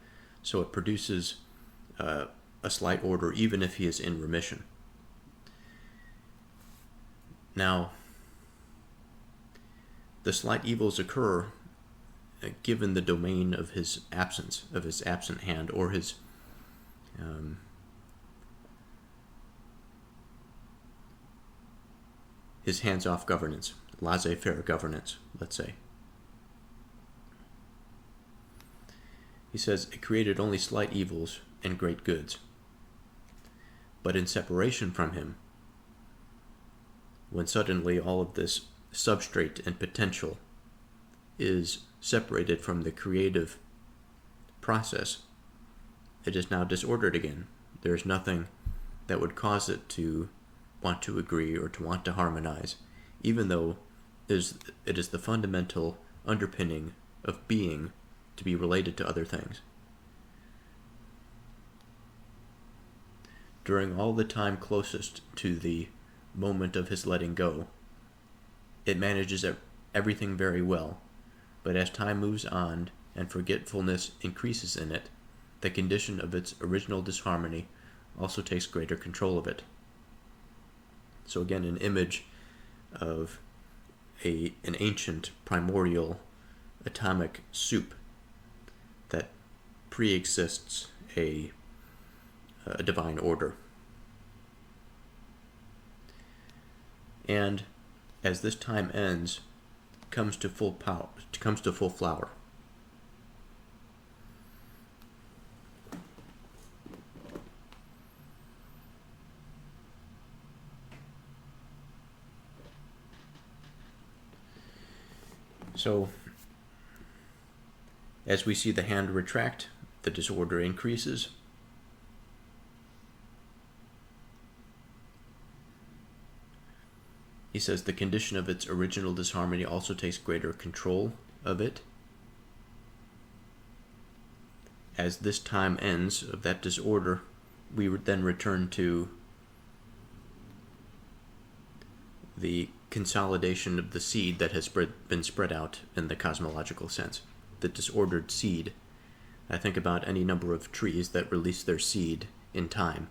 so it produces a slight order even if he is in remission. Now, the slight evils occur given the domain of his absence, of his absent hand, or his hands-off governance, laissez-faire governance, let's say. He says, it created only slight evils and great goods. But in separation from him, when suddenly all of this substrate and potential is separated from the creative process, it is now disordered again. There is nothing that would cause it to want to agree or to want to harmonize, even though it is the fundamental underpinning of being to be related to other things. during all the time closest to the moment of his letting go, it manages everything very well, but as time moves on and forgetfulness increases in it, the condition of its original disharmony also takes greater control of it. So again, an image of an ancient primordial atomic soup that pre-exists a divine order. And as this time ends, comes to full flower. So, as we see the hand retract, the disorder increases. He says the condition of its original disharmony also takes greater control of it. As this time ends of that disorder, we would then return to the consolidation of the seed that has been spread out in the cosmological sense. The disordered seed. I think about any number of trees that release their seed in time.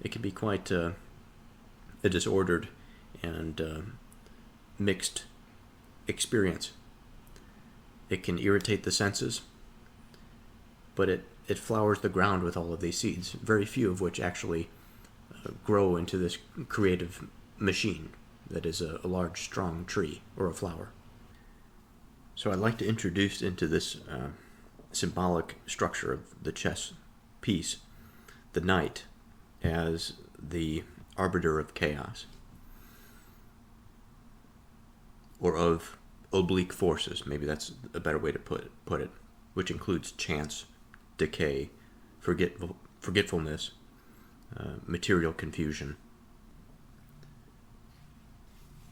It can be quite a disordered and mixed experience. It can irritate the senses, but it flowers the ground with all of these seeds, very few of which actually grow into this creative machine that is a large, strong tree or a flower. So I'd like to introduce into this symbolic structure of the chess piece the knight as the arbiter of chaos, or of oblique forces, maybe that's a better way to put it, which includes chance, decay, forgetfulness, material confusion.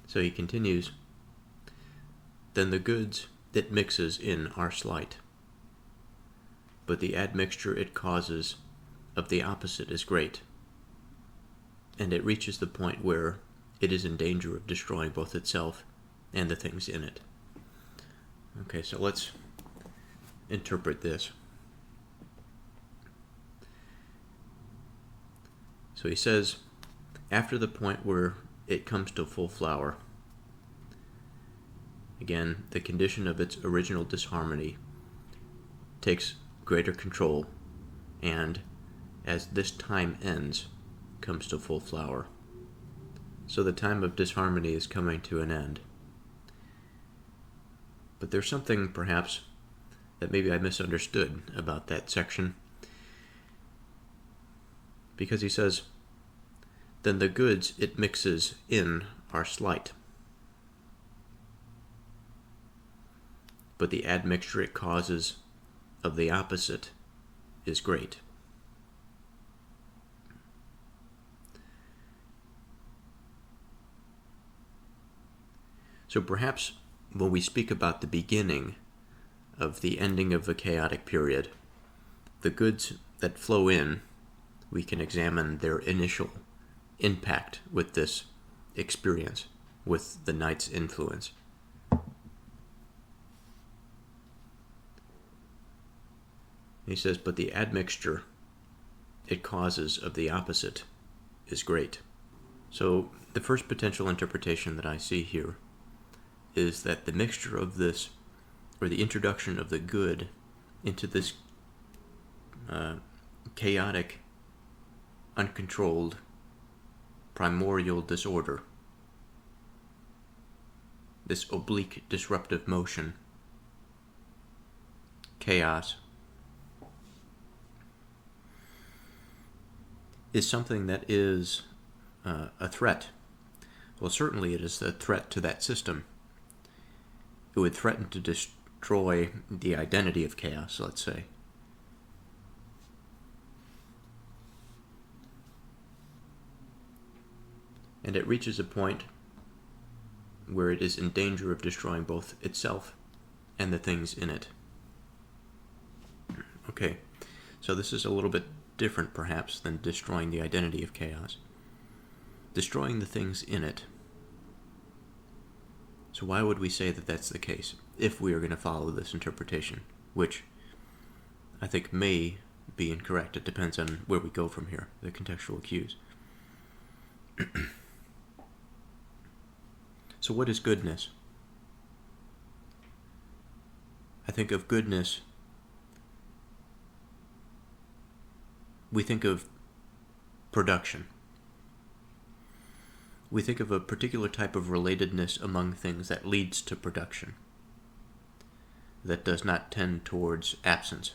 So he continues, then the goods it mixes in are slight, but the admixture it causes of the opposite is great, and it reaches the point where it is in danger of destroying both itself and the things in it. Okay, so let's interpret this. So he says, after the point where it comes to full flower, again, the condition of its original disharmony takes greater control, and as this time ends, comes to full flower. So the time of disharmony is coming to an end. But there's something, perhaps, that maybe I misunderstood about that section. Because he says, then the goods it mixes in are slight, but the admixture it causes of the opposite is great. So perhaps when we speak about the beginning of the ending of a chaotic period, the goods that flow in, we can examine their initial impact with this experience, with the knight's influence. He says, but the admixture it causes of the opposite is great. So the first potential interpretation that I see here is that the mixture of this, or the introduction of the good into this chaotic, uncontrolled, primordial disorder, this oblique disruptive motion, chaos, is something that is a threat. Well, certainly it is a threat to that system. It would threaten to destroy the identity of chaos, let's say. And it reaches a point where it is in danger of destroying both itself and the things in it. Okay, so this is a little bit different, perhaps, than destroying the identity of chaos. Destroying the things in it. So why would we say that that's the case, if we are going to follow this interpretation, which I think may be incorrect. It depends on where we go from here, the contextual cues. So what is goodness? I think of goodness, we think of production. We think of a particular type of relatedness among things that leads to production, that does not tend towards absence.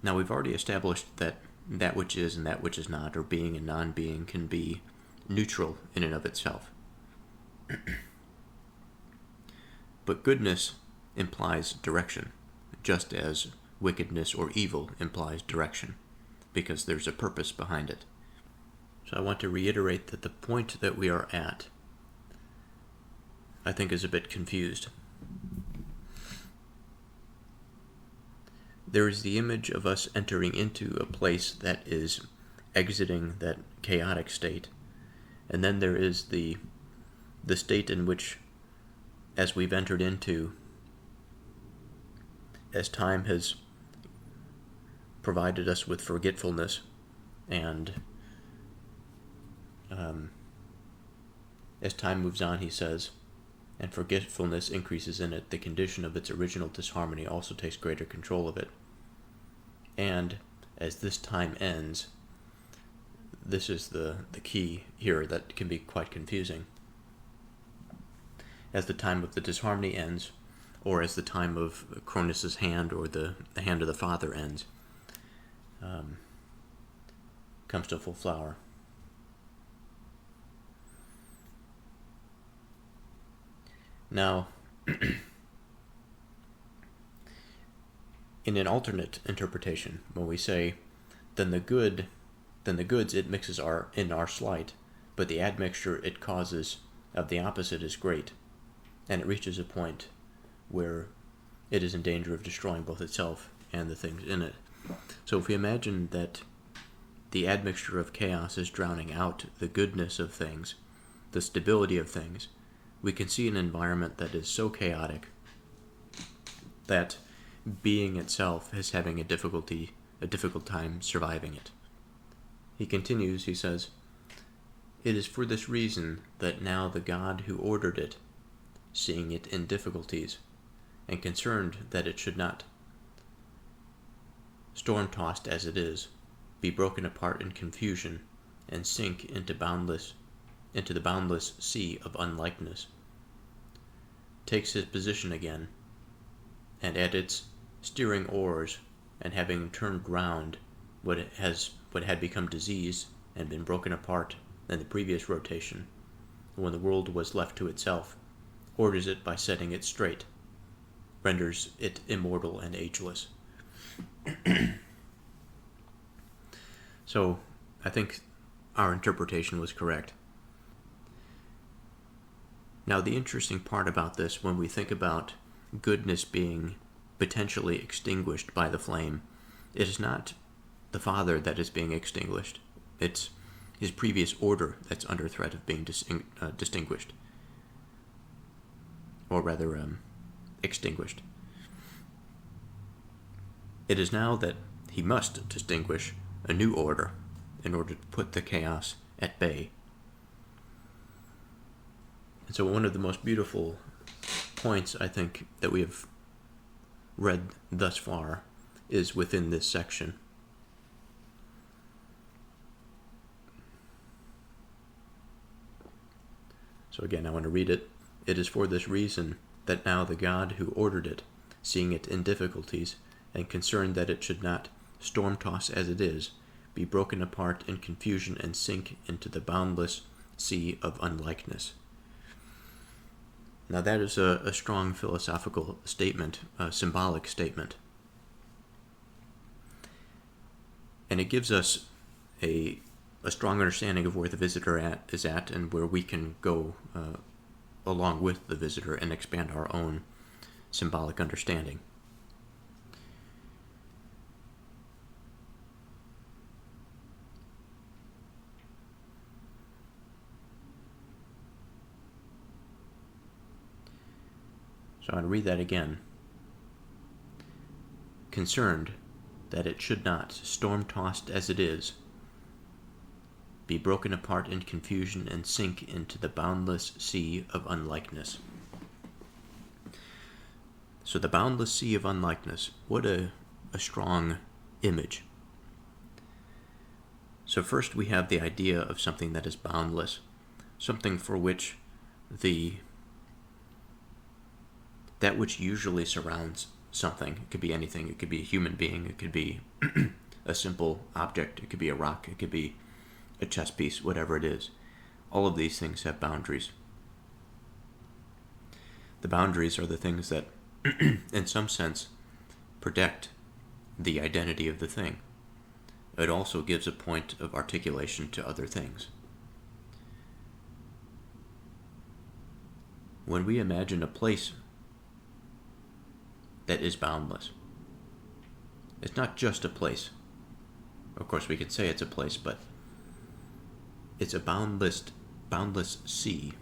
Now, we've already established that that which is and that which is not, or being and non-being, can be neutral in and of itself. But goodness implies direction, just as wickedness or evil implies direction, because there's a purpose behind it. So I want to reiterate that the point that we are at, I think, is a bit confused. There is the image of us entering into a place that is exiting that chaotic state, and then there is the state in which, as we've entered into, as time has provided us with forgetfulness, and as time moves on, he says, and forgetfulness increases in it, the condition of its original disharmony also takes greater control of it. And as this time ends, this is the key here that can be quite confusing. As the time of the disharmony ends, or as the time of Cronus's hand, or the hand of the Father ends, comes to full flower. Now, in an alternate interpretation, when we say, then the goods it mixes in our slight, but the admixture it causes of the opposite is great, and it reaches a point where it is in danger of destroying both itself and the things in it. So if we imagine that the admixture of chaos is drowning out the goodness of things, the stability of things, we can see an environment that is so chaotic that being itself is having a difficult time surviving it. He continues, he says, "It is for this reason that now the God who ordered it, seeing it in difficulties, and concerned that it should not, storm-tossed as it is, be broken apart in confusion, and sink into the boundless sea of unlikeness, takes his position again, and at its steering oars, and having turned round what had become diseased and been broken apart in the previous rotation, when the world was left to itself, orders it by setting it straight, renders it immortal and ageless." So, I think our interpretation was correct. Now, the interesting part about this, when we think about goodness being potentially extinguished by the flame, it is not the Father that is being extinguished. It's his previous order that's under threat of being distinguished. Or rather, extinguished. It is now that he must distinguish a new order in order to put the chaos at bay. And so one of the most beautiful points, I think, that we have read thus far is within this section. So again, I want to read it. "It is for this reason that now the God who ordered it, seeing it in difficulties, and concerned that it should not, storm-tossed as it is, be broken apart in confusion and sink into the boundless sea of unlikeness." Now that is a strong philosophical statement, a symbolic statement. And it gives us a strong understanding of where the visitor is at and where we can go along with the visitor and expand our own symbolic understanding. So I'll read that again. Concerned that it should not, storm-tossed as it is, be broken apart in confusion and sink into the boundless sea of unlikeness. So the boundless sea of unlikeness, what a strong image. So first we have the idea of something that is boundless, something for which that which usually surrounds something. It could be anything. It could be a human being. It could be a simple object. It could be a rock. It could be a chess piece, whatever it is. All of these things have boundaries. The boundaries are the things that, in some sense, protect the identity of the thing. It also gives a point of articulation to other things. When we imagine a place that is boundless, it's not just a place. Of course, we could say it's a place, but it's a boundless sea.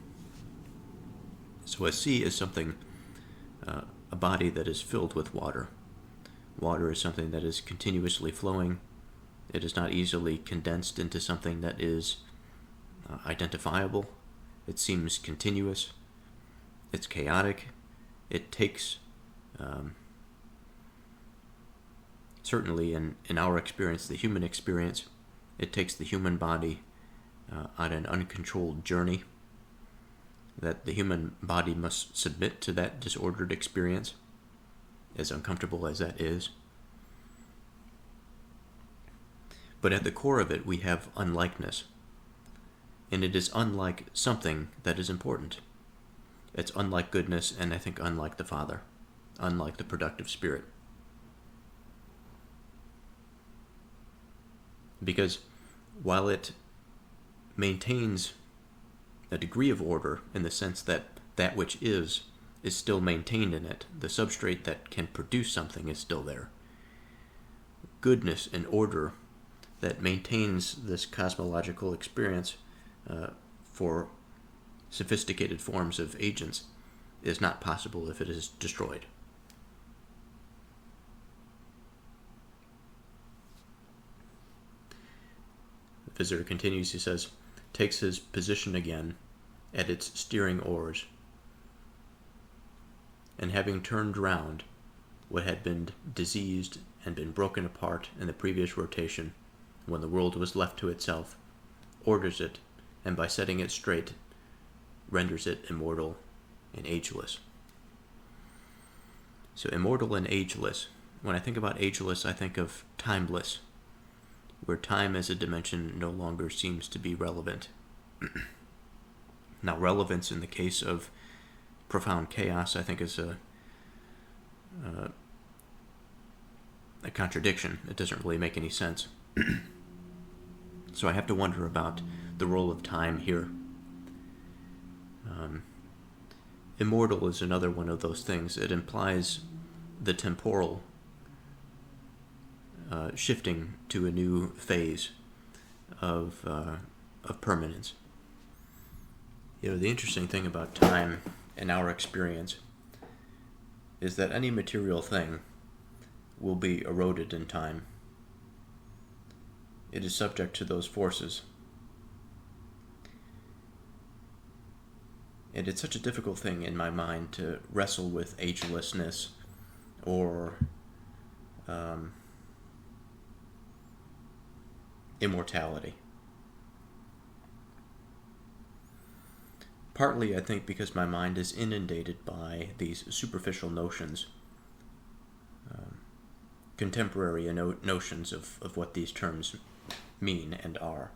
So a sea is something, a body that is filled with water. Water is something that is continuously flowing. It is not easily condensed into something that is identifiable. It seems continuous. It's chaotic. It takes, certainly in our experience, the human experience, it takes the human body on an uncontrolled journey, that the human body must submit to that disordered experience, as uncomfortable as that is. But at the core of it, we have unlikeness. And it is unlike something that is important. It's unlike goodness, and I think unlike the Father, unlike the productive Spirit. Because while it maintains a degree of order in the sense that that which is still maintained in it, the substrate that can produce something is still there. Goodness and order that maintains this cosmological experience for sophisticated forms of agents is not possible if it is destroyed. The visitor continues, he says, takes his position again at its steering oars, and having turned round what had been diseased and been broken apart in the previous rotation, when the world was left to itself, orders it, and by setting it straight, renders it immortal and ageless. So immortal and ageless. When I think about ageless, I think of timeless, where time as a dimension no longer seems to be relevant. Now, relevance in the case of profound chaos, I think, is a contradiction. It doesn't really make any sense. So I have to wonder about the role of time here. Immortal is another one of those things. It implies the temporal shifting to a new phase of permanence. You know, the interesting thing about time in our experience is that any material thing will be eroded in time. It is subject to those forces. And it's such a difficult thing in my mind to wrestle with agelessness or immortality. Partly, I think, because my mind is inundated by these superficial notions, contemporary notions of what these terms mean and are.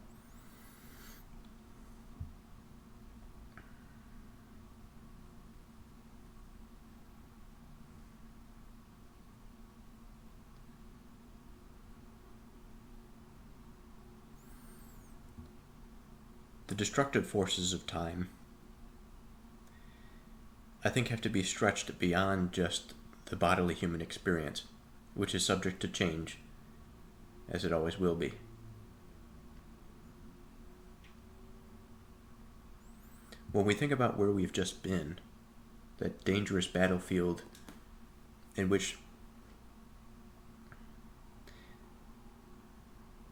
The destructive forces of time, I think, have to be stretched beyond just the bodily human experience, which is subject to change, as it always will be. When we think about where we've just been, that dangerous battlefield in which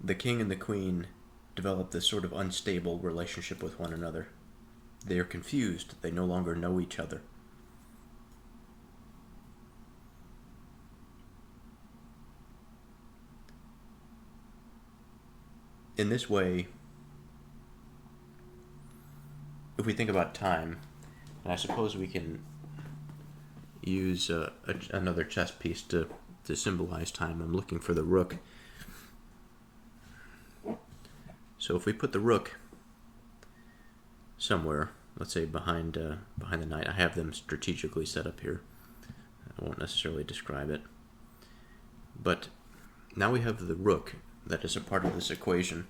the king and the queen develop this sort of unstable relationship with one another. They are confused. They no longer know each other. In this way, if we think about time, and I suppose we can use another chess piece to symbolize time. I'm looking for the rook. So if we put the rook somewhere, let's say behind the knight, I have them strategically set up here. I won't necessarily describe it. But now we have the rook that is a part of this equation.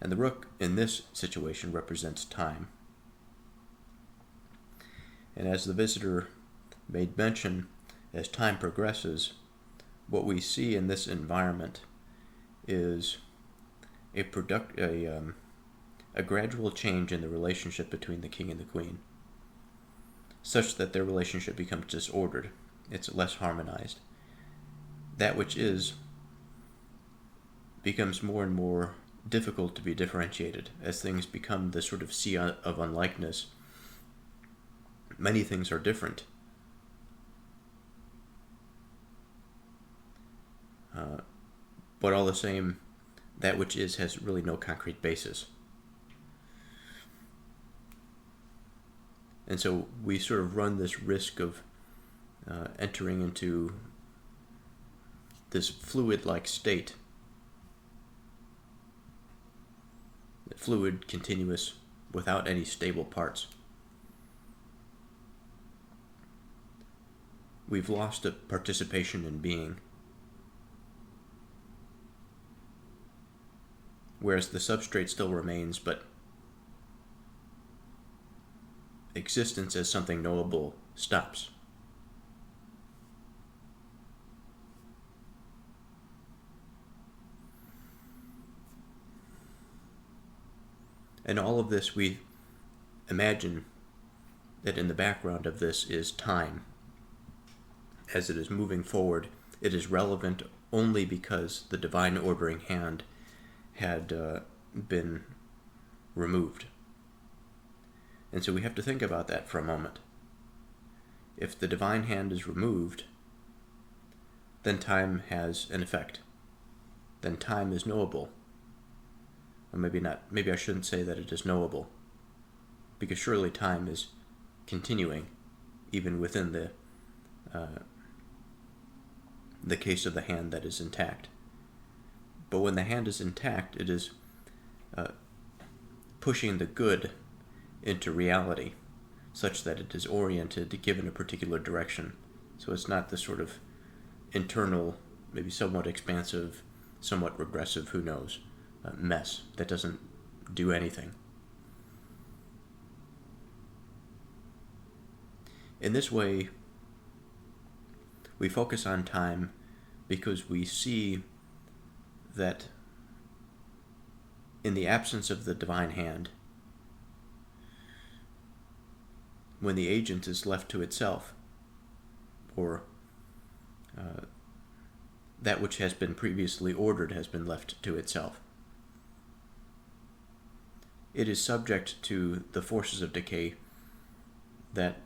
And the rook in this situation represents time. And as the visitor made mention, as time progresses, what we see in this environment is a gradual change in the relationship between the king and the queen, such that their relationship becomes disordered. It's less harmonized. That which is becomes more and more difficult to be differentiated as things become this sort of sea of unlikeness. Many things are different. But all the same, that which is has really no concrete basis. And so we sort of run this risk of entering into this fluid-like state. Fluid, continuous, without any stable parts. We've lost a participation in being. Whereas the substrate still remains, but existence as something knowable stops. And all of this, we imagine that in the background of this is time. As it is moving forward, it is relevant only because the divine ordering hand had been removed. And so we have to think about that for a moment. If the divine hand is removed, then time has an effect. Then time is knowable. Or maybe not. Maybe I shouldn't say that it is knowable, because surely time is continuing, even within the case of the hand that is intact. But when the hand is intact, it is pushing the good into reality, such that it is oriented, given a particular direction. So it's not this sort of internal, maybe somewhat expansive, somewhat regressive, who knows, mess that doesn't do anything. In this way, we focus on time because we see that in the absence of the divine hand, when the agent is left to itself, or that which has been previously ordered has been left to itself, it is subject to the forces of decay that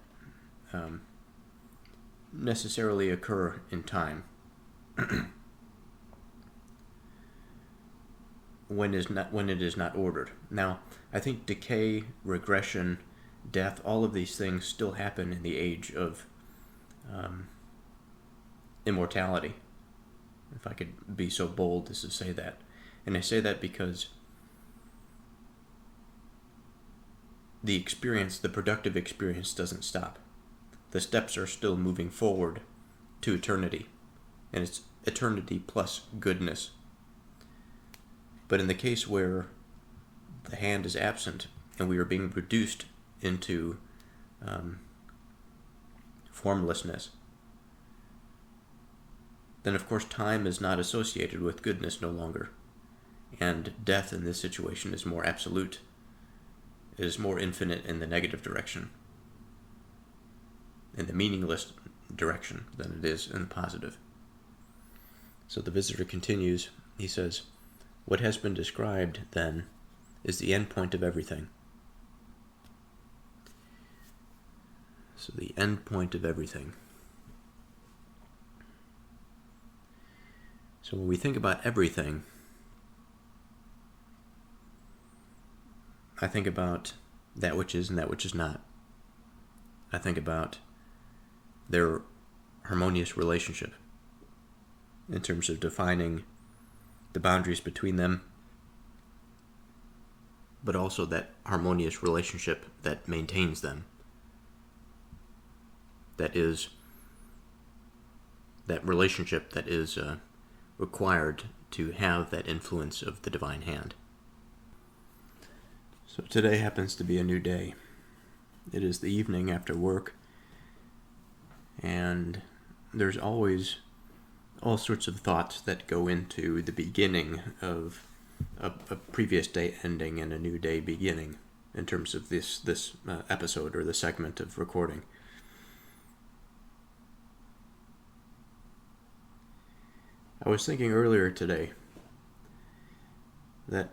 necessarily occur in time when it is not ordered. Now, I think decay, regression, death, all of these things still happen in the age of immortality, if I could be so bold as to say that. And I say that because the experience, the productive experience, doesn't stop. The steps are still moving forward to eternity, and it's eternity plus goodness. But in the case where the hand is absent and we are being reduced into formlessness, then of course time is not associated with goodness no longer, and death in this situation is more absolute. It is more infinite in the negative direction. in the meaningless direction than it is in the positive. So the visitor continues. He says, "What has been described, then, is the end point of everything." So the end point of everything. So when we think about everything, I think about that which is and that which is not. I think about their harmonious relationship in terms of defining the boundaries between them, but also that harmonious relationship that maintains them. That is, that relationship that is required to have that influence of the divine hand. So today happens to be a new day. It is the evening after work, and there's always all sorts of thoughts that go into the beginning of a previous day ending and a new day beginning in terms of this episode or the segment of recording. I was thinking earlier today that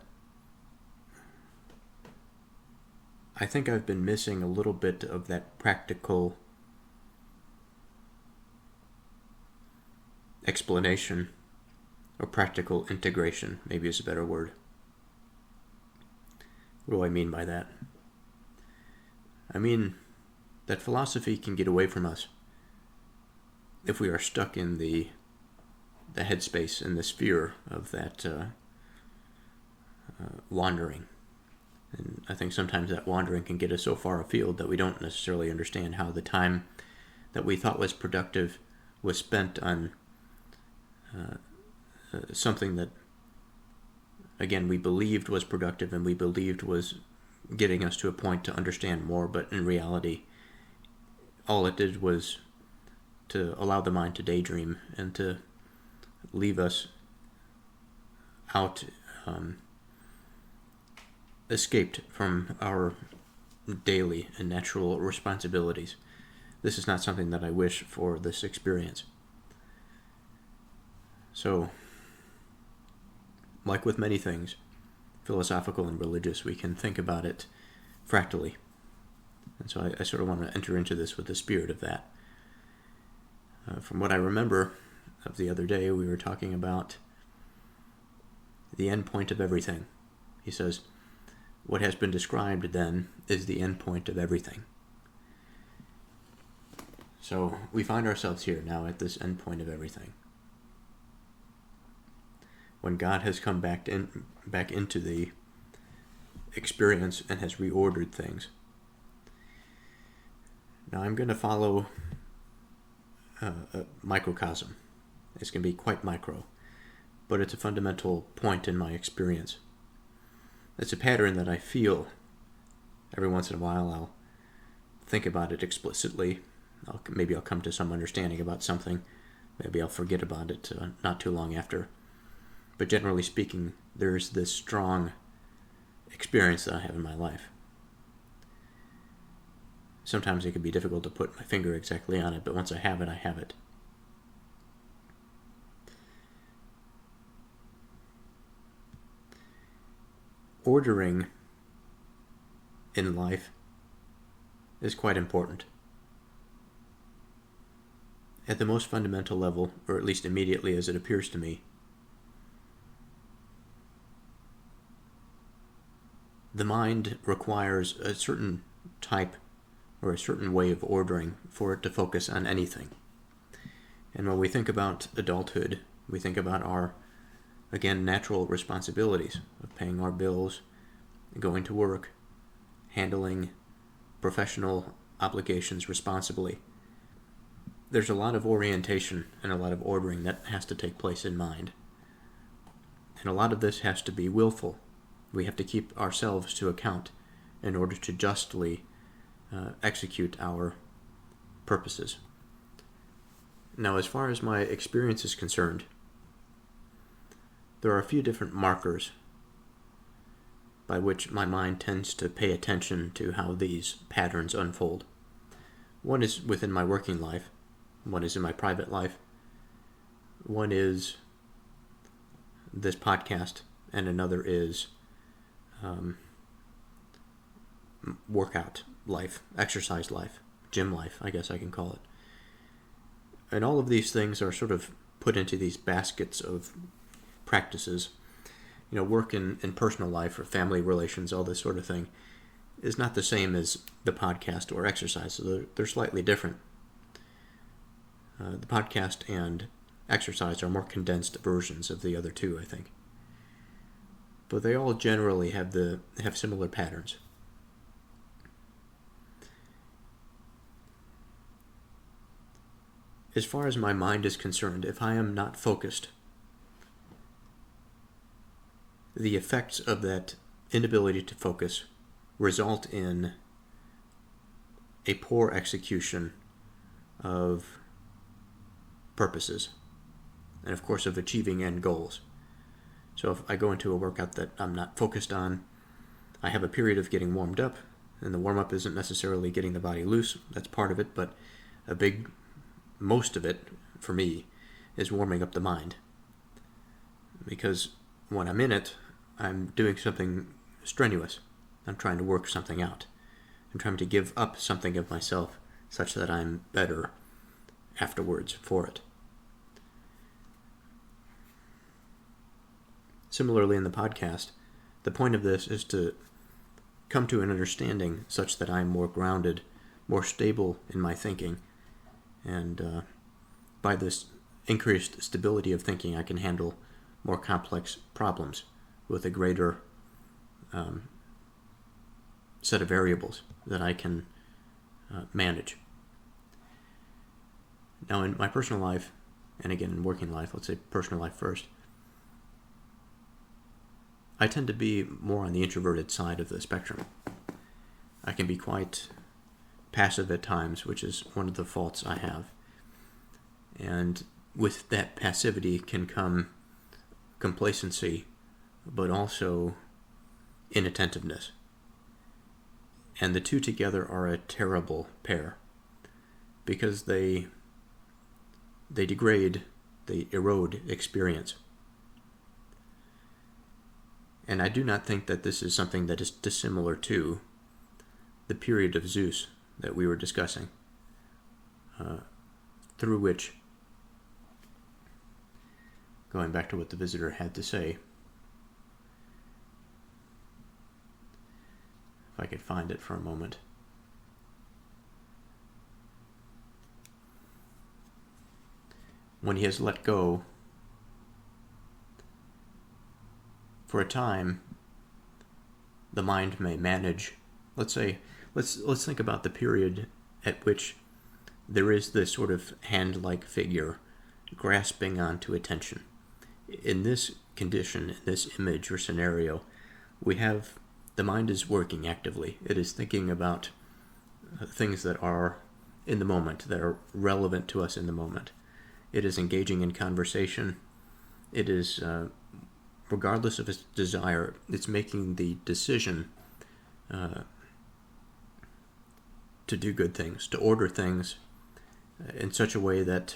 I think I've been missing a little bit of that practical explanation, or practical integration, maybe is a better word. What do I mean by that? I mean that philosophy can get away from us if we are stuck in the headspace, in the sphere of that wandering. And I think sometimes that wandering can get us so far afield that we don't necessarily understand how the time that we thought was productive was spent on something that, again, we believed was productive and we believed was getting us to a point to understand more, but in reality, all it did was to allow the mind to daydream and to leave us out, escaped from our daily and natural responsibilities. This is not something that I wish for this experience. So, like with many things, philosophical and religious, we can think about it fractally. And so I sort of want to enter into this with the spirit of that. From what I remember of the other day, we were talking about the end point of everything. He says, "What has been described, then, is the end point of everything." So we find ourselves here now at this end point of everything. When God has come back into the experience and has reordered things. Now I'm going to follow a microcosm. It's going to be quite micro, but it's a fundamental point in my experience. It's a pattern that I feel. Every once in a while I'll think about it explicitly. Maybe I'll come to some understanding about something. Maybe I'll forget about it not too long after. But generally speaking, there's this strong experience that I have in my life. Sometimes it can be difficult to put my finger exactly on it, but once I have it, I have it. Ordering in life is quite important. At the most fundamental level, or at least immediately as it appears to me, the mind requires a certain type or a certain way of ordering for it to focus on anything. And when we think about adulthood, we think about our, again, natural responsibilities of paying our bills, going to work, handling professional obligations responsibly. There's a lot of orientation and a lot of ordering that has to take place in mind. And a lot of this has to be willful. We have to keep ourselves to account in order to justly execute our purposes. Now, as far as my experience is concerned, there are a few different markers by which my mind tends to pay attention to how these patterns unfold. One is within my working life, one is in my private life, one is this podcast, and another is workout life, exercise life, gym life, I guess I can call it. And all of these things are sort of put into these baskets of practices. Work in personal life or family relations, all this sort of thing, is not the same as the podcast or exercise, so they're slightly different. The podcast and exercise are more condensed versions of the other two, I think. But they all generally have similar patterns. As far as my mind is concerned, if I am not focused, the effects of that inability to focus result in a poor execution of purposes, and of course of achieving end goals. So if I go into a workout that I'm not focused on, I have a period of getting warmed up, and the warm-up isn't necessarily getting the body loose, that's part of it, but most of it, for me, is warming up the mind. Because when I'm in it, I'm doing something strenuous. I'm trying to work something out. I'm trying to give up something of myself such that I'm better afterwards for it. Similarly, in the podcast, the point of this is to come to an understanding such that I'm more grounded, more stable in my thinking, and by this increased stability of thinking, I can handle more complex problems with a greater set of variables that I can manage. Now, in my personal life, and again in working life, let's say personal life first, I tend to be more on the introverted side of the spectrum. I can be quite passive at times, which is one of the faults I have. And with that passivity can come complacency, but also inattentiveness. And the two together are a terrible pair, because they degrade, they erode experience. And I do not think that this is something that is dissimilar to the period of Zeus that we were discussing, through which, going back to what the visitor had to say, if I could find it for a moment. When he has let go, for a time, the mind may manage. Let's think about the period at which there is this sort of hand-like figure grasping onto attention. In this condition, in this image or scenario, we have the mind is working actively. It is thinking about things that are in the moment, that are relevant to us in the moment. It is engaging in conversation. It is, regardless of its desire, it's making the decision to do good things, to order things in such a way that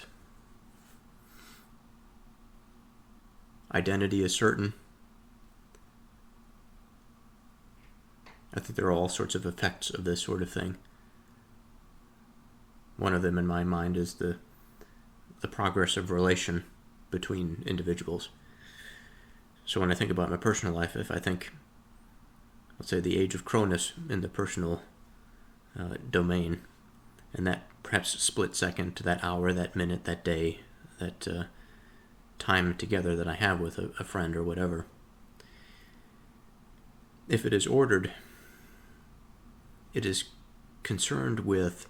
identity is certain. I think there are all sorts of effects of this sort of thing. One of them in my mind is the progress of relation between individuals. So when I think about my personal life, if I think, let's say, the age of Cronus in the personal domain, and that perhaps split second, that hour, that minute, that day, that time together that I have with a friend or whatever, if it is ordered, it is concerned with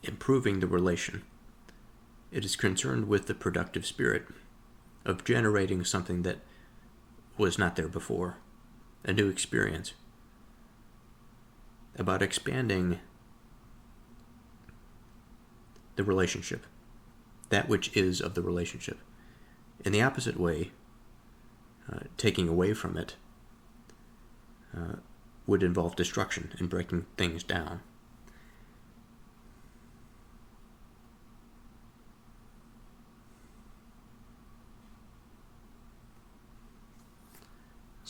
improving the relation. It is concerned with the productive spirit of generating something that was not there before, a new experience, about expanding the relationship, that which is of the relationship. In the opposite way, taking away from it would involve destruction and breaking things down.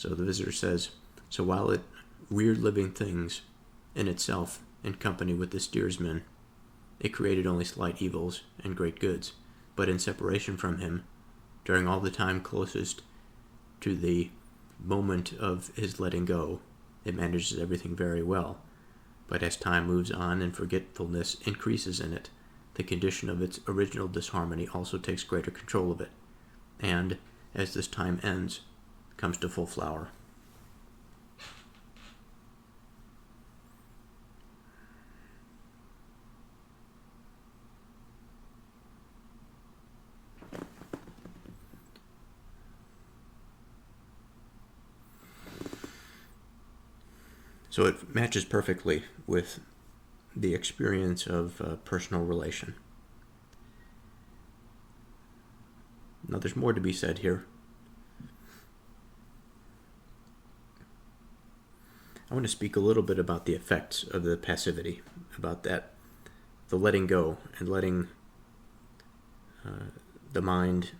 So the visitor says, so while it reared living things in itself in company with the steersman, it created only slight evils and great goods. But in separation from him, during all the time closest to the moment of his letting go, it manages everything very well. But as time moves on and forgetfulness increases in it, the condition of its original disharmony also takes greater control of it, and, as this time ends, comes to full flower. So it matches perfectly with the experience of personal relation. Now there's more to be said here. I want to speak a little bit about the effects of the passivity, about that, the letting go and letting the mind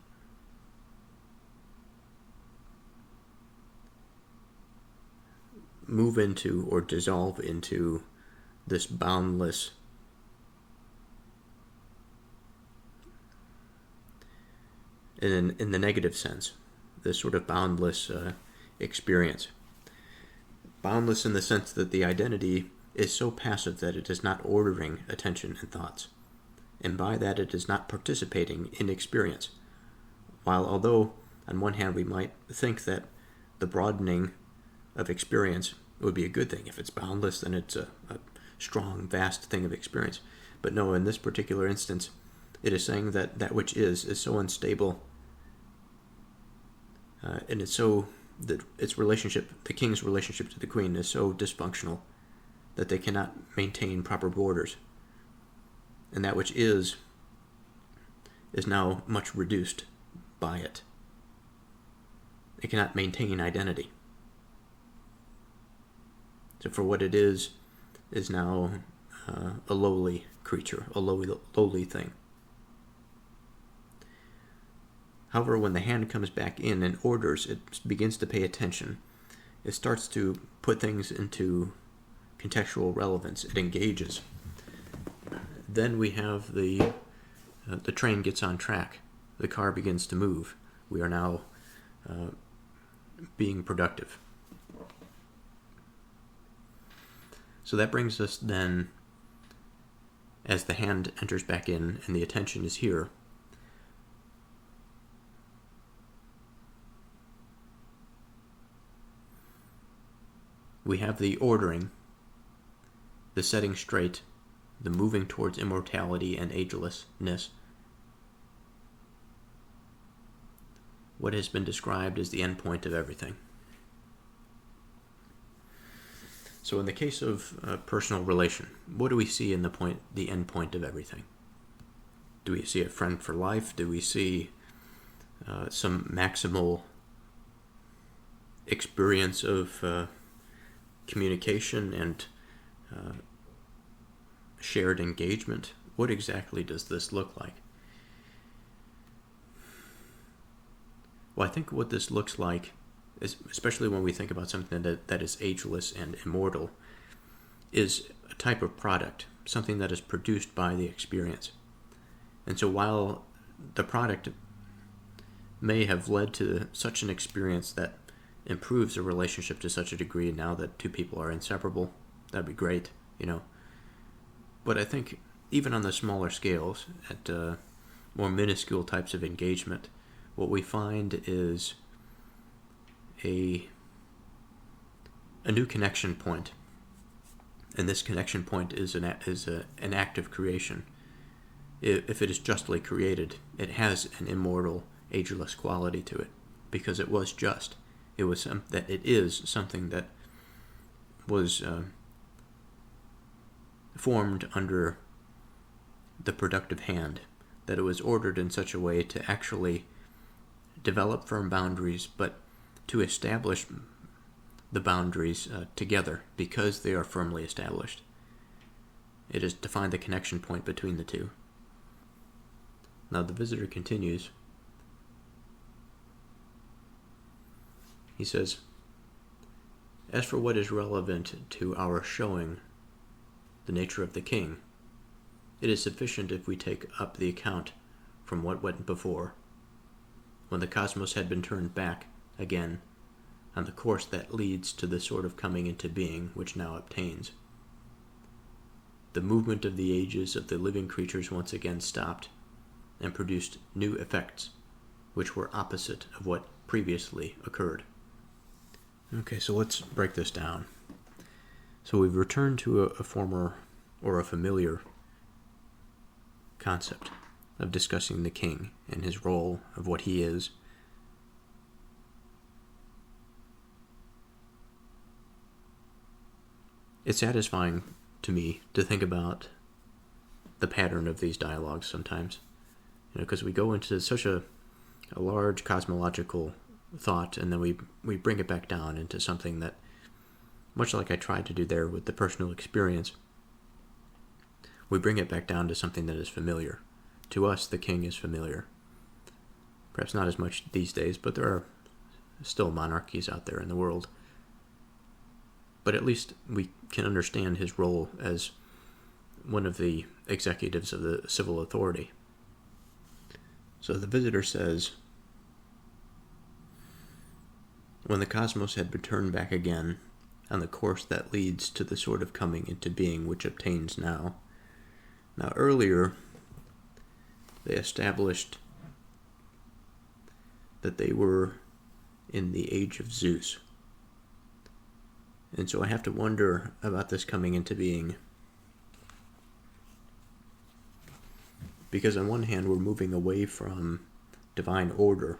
move into or dissolve into this boundless in the negative sense, this sort of boundless experience. Boundless in the sense that the identity is so passive that it is not ordering attention and thoughts, and by that it is not participating in experience. While although on one hand we might think that the broadening of experience would be a good thing. If it's boundless, then it's a strong, vast thing of experience. But no, in this particular instance, it is saying that that which is so unstable, and it's so that its relationship, the king's relationship to the queen, is so dysfunctional that they cannot maintain proper borders, and that which is now much reduced by it. It cannot maintain identity. So for what it is now a lowly creature, a lowly thing. However, when the hand comes back in and orders, it begins to pay attention. It starts to put things into contextual relevance. It engages. Then we have the train gets on track. The car begins to move. We are now being productive. So that brings us then, as the hand enters back in and the attention is here, we have the ordering, the setting straight, the moving towards immortality and agelessness. What has been described as the end point of everything. So in the case of personal relation, what do we see in the end point of everything? Do we see a friend for life? Do we see some maximal experience of communication and shared engagement? What exactly does this look like? Well, I think what this looks like, especially when we think about something that is ageless and immortal, is a type of product, something that is produced by the experience. And so while the product may have led to such an experience that improves a relationship to such a degree now that two people are inseparable, that'd be great, But I think even on the smaller scales, at more minuscule types of engagement, what we find is a new connection point, and this connection point is an act of creation. If it is justly created, it has an immortal, ageless quality to it, because it was just. It is something that was formed under the productive hand, that it was ordered in such a way to actually develop firm boundaries, but to establish the boundaries together because they are firmly established. It is to find the connection point between the two. Now the visitor continues. He says, As for what is relevant to our showing the nature of the king, it is sufficient if we take up the account from what went before, when the cosmos had been turned back again on the course that leads to the sort of coming into being which now obtains. The movement of the ages of the living creatures once again stopped, and produced new effects, which were opposite of what previously occurred. Okay, so let's break this down. So we've returned to a former or a familiar concept of discussing the king and his role, of what he is. It's satisfying to me to think about the pattern of these dialogues sometimes, because we go into such a large cosmological thought, and then we bring it back down into something that, much like I tried to do there with the personal experience, we bring it back down to something that is familiar. To us, the king is familiar. Perhaps not as much these days, but there are still monarchies out there in the world. But at least we can understand his role as one of the executives of the civil authority. So the visitor says, when the cosmos had returned back again on the course that leads to the sort of coming into being which obtains now. Now earlier, they established that they were in the age of Zeus. And so I have to wonder about this coming into being. Because on one hand, we're moving away from divine order,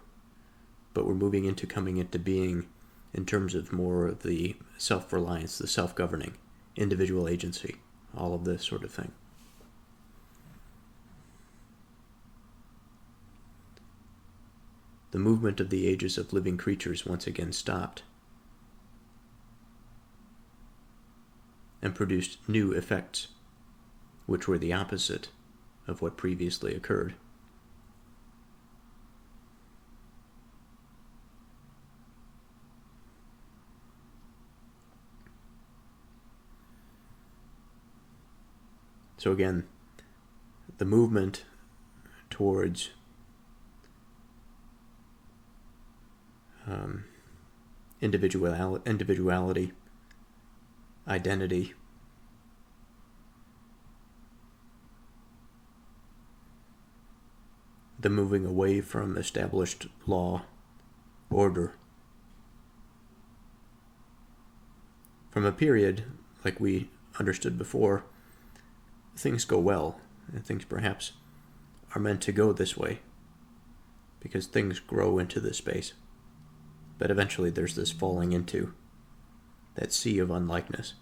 but we're moving into coming into being in terms of more of the self-reliance, the self-governing, individual agency, all of this sort of thing. The movement of the ages of living creatures once again stopped, and produced new effects, which were the opposite of what previously occurred. So again, the movement towards individuality, identity, the moving away from established law, order, from a period, like we understood before, things go well, and things perhaps are meant to go this way, because things grow into this space. But eventually there's this falling into that sea of unlikeness.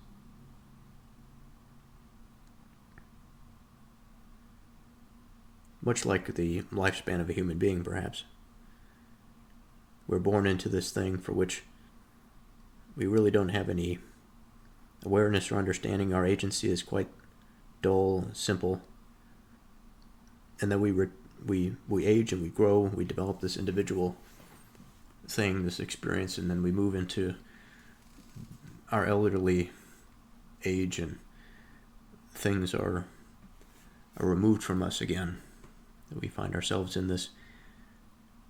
Much like the lifespan of a human being, perhaps. We're born into this thing for which we really don't have any awareness or understanding. Our agency is quite dull, simple. And then we age and we grow, we develop this individual thing, this experience, and then we move into our elderly age, and things are removed from us again. We find ourselves in this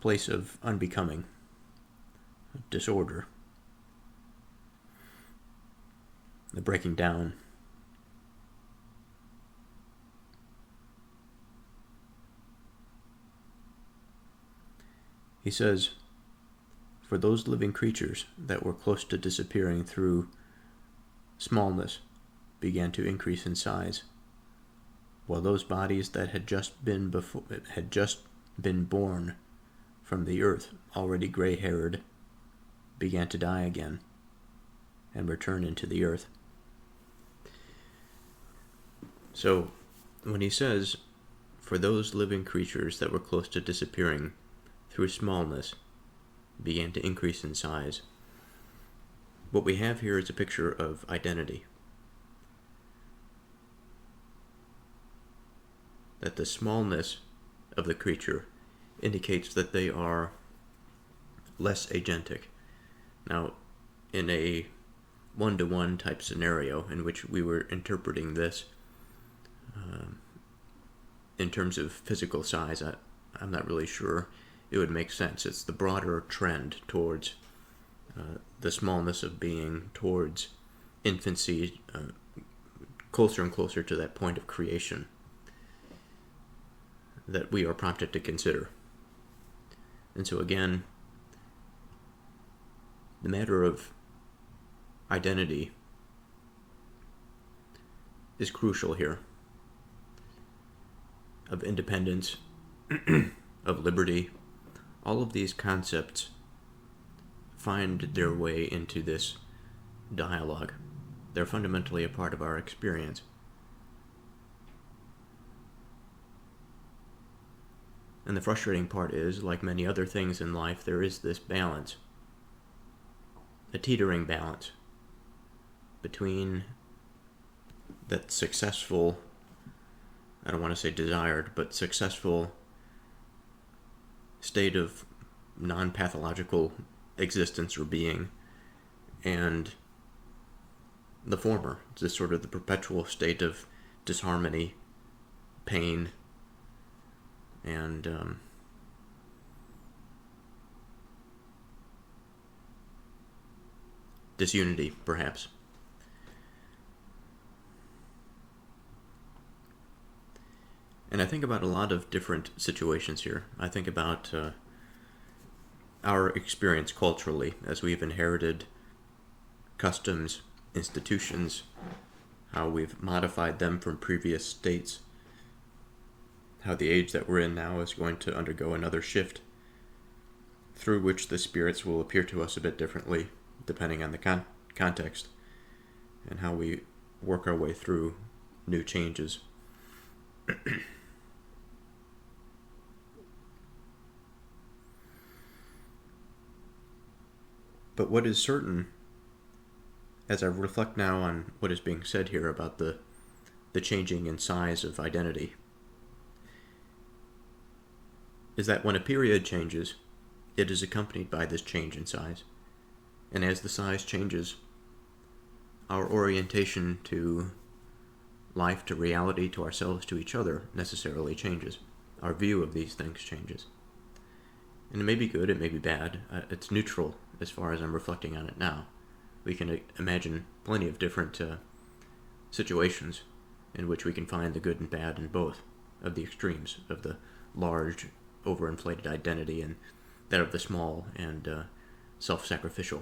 place of unbecoming, disorder, the breaking down. He says, for those living creatures that were close to disappearing through smallness began to increase in size, while those bodies that had just been born from the earth, already gray-haired, began to die again and return into the earth. So when he says, for those living creatures that were close to disappearing through smallness began to increase in size, what we have here is a picture of identity. That the smallness of the creature indicates that they are less agentic. Now, in a one-to-one type scenario in which we were interpreting this in terms of physical size, I'm not really sure it would make sense. It's the broader trend towards the smallness of being, towards infancy, closer and closer to that point of creation that we are prompted to consider. And so again, the matter of identity is crucial here, of independence, of liberty. All of these concepts find their way into this dialogue. They're fundamentally a part of our experience. And the frustrating part is, like many other things in life, there is this balance, a teetering balance between that successful, I don't want to say desired, but successful state of non-pathological existence or being, and the former, this sort of the perpetual state of disharmony, pain, and disunity, perhaps. And I think about a lot of different situations here. I think about our experience culturally as we've inherited customs, institutions, how we've modified them from previous states, how the age that we're in now is going to undergo another shift through which the spirits will appear to us a bit differently depending on the context, and how we work our way through new changes. But what is certain, as I reflect now on what is being said here about the changing in size of identity, is that when a period changes, it is accompanied by this change in size. And as the size changes, our orientation to life, to reality, to ourselves, to each other necessarily changes. Our view of these things changes. And it may be good, it may be bad. It's neutral as far as I'm reflecting on it now. We can imagine plenty of different situations in which we can find the good and bad in both of the extremes of the large, overinflated identity and that of the small and self-sacrificial.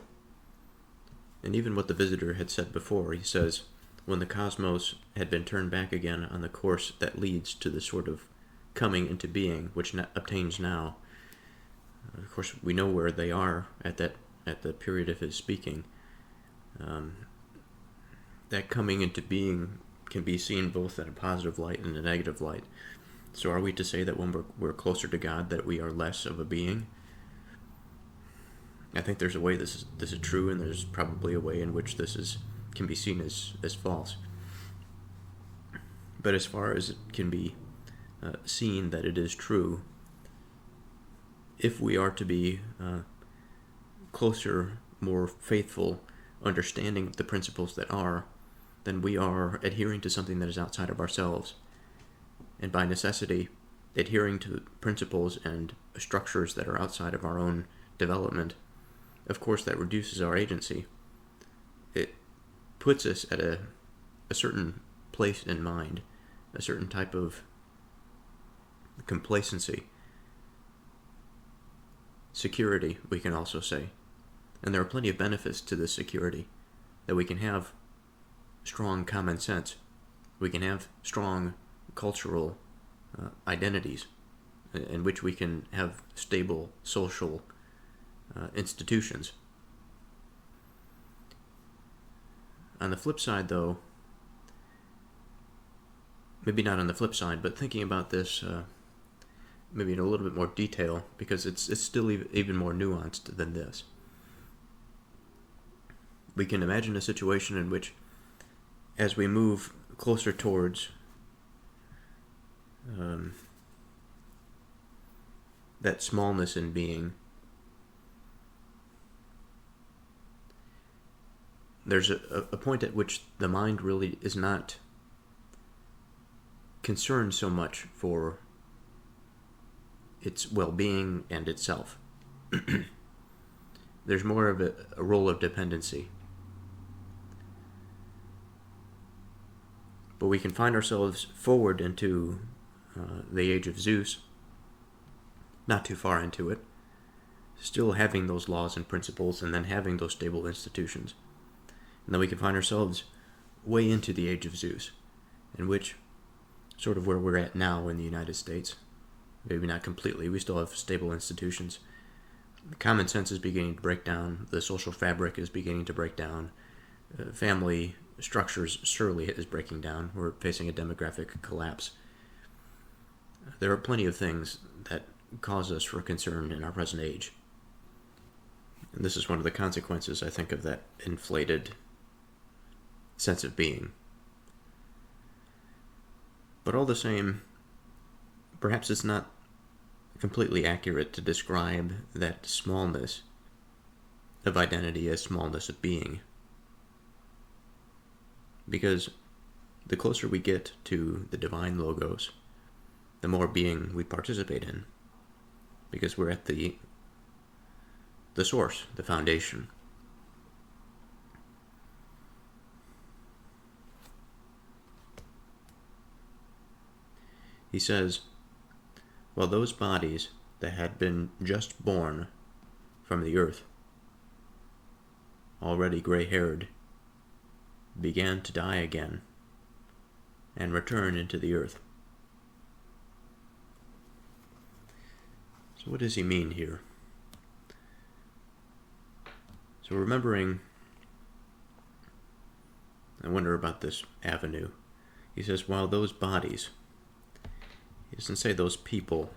And even what the visitor had said before, he says, when the cosmos had been turned back again on the course that leads to the sort of coming into being which obtains now. Of course, we know where they are at the period of his speaking. That coming into being can be seen both in a positive light and a negative light. So are we to say that when we're closer to God that we are less of a being? I think there's a way this is true, and there's probably a way in which this can be seen as false. But as far as it can be seen that it is true, if we are to be closer, more faithful, understanding of the principles that are, then we are adhering to something that is outside of ourselves. And by necessity, adhering to principles and structures that are outside of our own development, of course that reduces our agency. It puts us at a certain place in mind, a certain type of complacency. Security, we can also say. And there are plenty of benefits to this security, that we can have strong common sense. We can have strong cultural identities in which we can have stable social institutions. On the flip side, though, maybe not on the flip side, but thinking about this maybe in a little bit more detail, because it's still even more nuanced than this. We can imagine a situation in which, as we move closer towards that smallness in being, there's a point at which the mind really is not concerned so much for its well-being and itself. There's more of a role of dependency. But we can find ourselves forward into the age of Zeus, not too far into it, still having those laws and principles and then having those stable institutions. And then we can find ourselves way into the age of Zeus, in which, sort of where we're at now in the United States, maybe not completely, we still have stable institutions. Common sense is beginning to break down, the social fabric is beginning to break down, family structures surely is breaking down, we're facing a demographic collapse. There are plenty of things that cause us for concern in our present age. And this is one of the consequences, I think, of that inflated sense of being. But all the same, perhaps it's not completely accurate to describe that smallness of identity as smallness of being. Because the closer we get to the divine logos, the more being we participate in. Because we're at the source, the foundation. He says, while those bodies that had been just born from the earth, already gray-haired, began to die again and return into the earth. So what does he mean here? So remembering, I wonder about this avenue. He says, while those bodies, he doesn't say those people,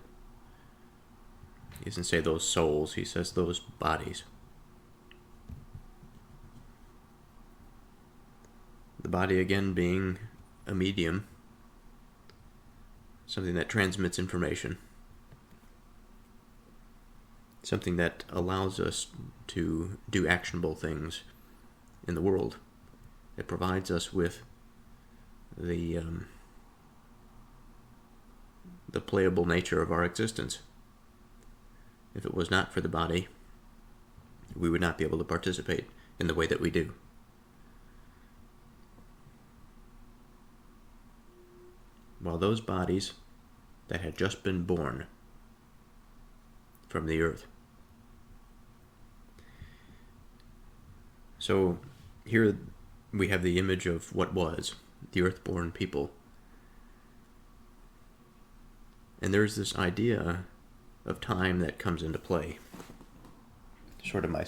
he doesn't say those souls, he says those bodies. The body again being a medium, something that transmits information, something that allows us to do actionable things in the world. It provides us with the playable nature of our existence. If it was not for the body, we would not be able to participate in the way that we do. While those bodies that had just been born from the earth. So here we have the image of what was, the earth-born people. And there's this idea of time that comes into play. Sort of my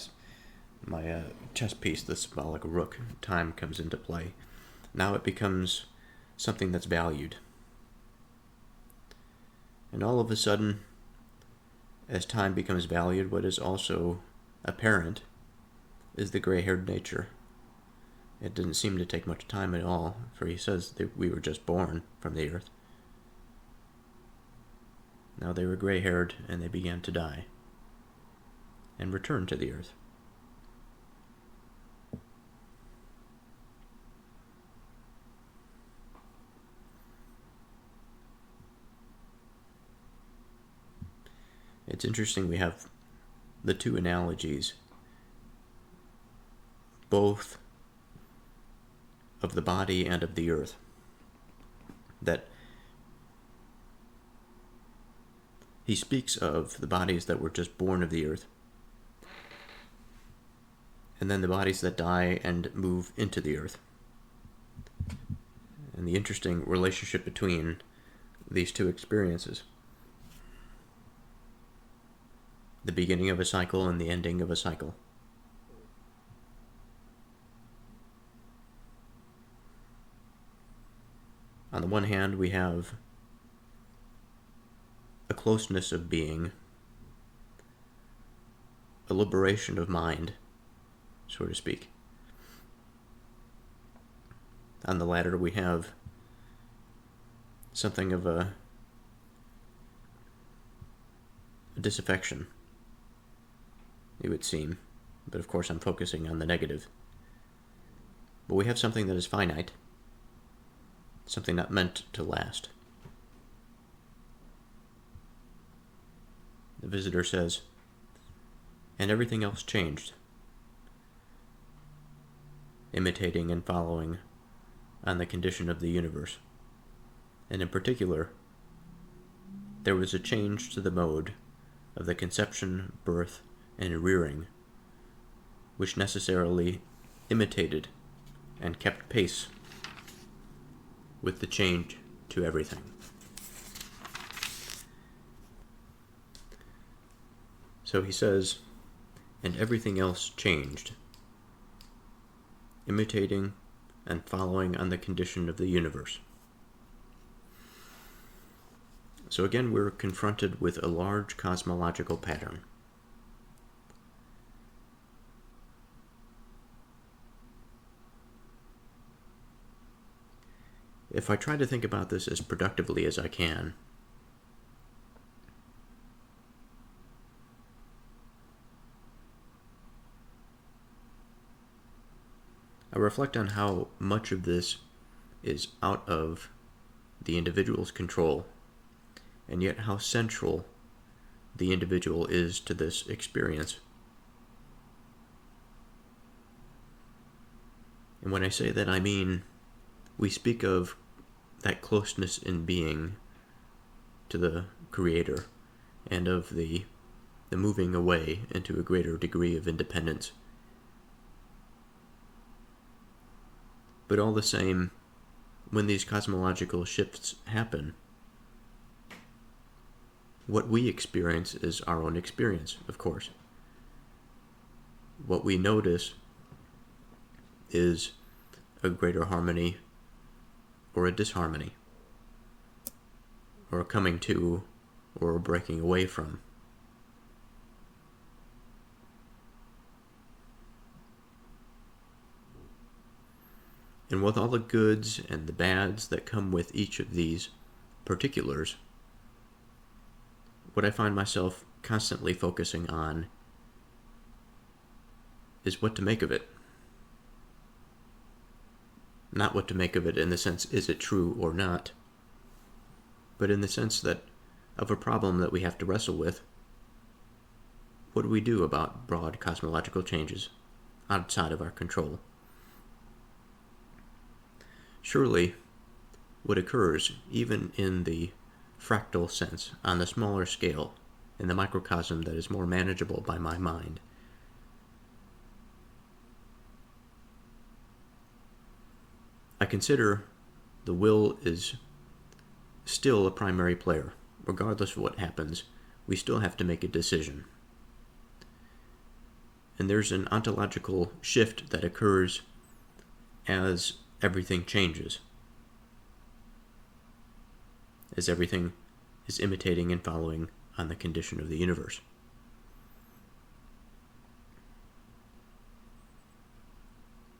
chess piece, the symbolic rook, time comes into play. Now it becomes something that's valued. And all of a sudden, as time becomes valued, what is also apparent is the gray-haired nature. It didn't seem to take much time at all, for he says that we were just born from the earth. Now they were gray-haired, and they began to die, and return to the earth. It's interesting we have the two analogies, both of the body and of the earth, that he speaks of the bodies that were just born of the earth, and then the bodies that die and move into the earth. And the interesting relationship between these two experiences. The beginning of a cycle and the ending of a cycle. On the one hand, we have a closeness of being, a liberation of mind, so to speak. On the latter, we have something of a disaffection, it would seem, but of course I'm focusing on the negative. But we have something that is finite, something not meant to last. The visitor says, and everything else changed, imitating and following on the condition of the universe. And in particular, there was a change to the mode of the conception, birth, and rearing, which necessarily imitated and kept pace with the change to everything. So he says, and everything else changed, imitating and following on the condition of the universe. So again, we're confronted with a large cosmological pattern. If I try to think about this as productively as I can, I reflect on how much of this is out of the individual's control, and yet how central the individual is to this experience. And when I say that, I mean we speak of that closeness in being to the Creator, and of the moving away into a greater degree of independence. But all the same, when these cosmological shifts happen, what we experience is our own experience, of course. What we notice is a greater harmony or a disharmony, or a coming to or a breaking away from. And with all the goods and the bads that come with each of these particulars, what I find myself constantly focusing on is what to make of it. Not what to make of it in the sense, is it true or not, but in the sense that of a problem that we have to wrestle with. What do we do about broad cosmological changes outside of our control? Surely, what occurs, even in the fractal sense, on the smaller scale, in the microcosm that is more manageable by my mind, I consider the will is still a primary player. Regardless of what happens, we still have to make a decision. And there's an ontological shift that occurs as everything changes, as everything is imitating and following on the condition of the universe.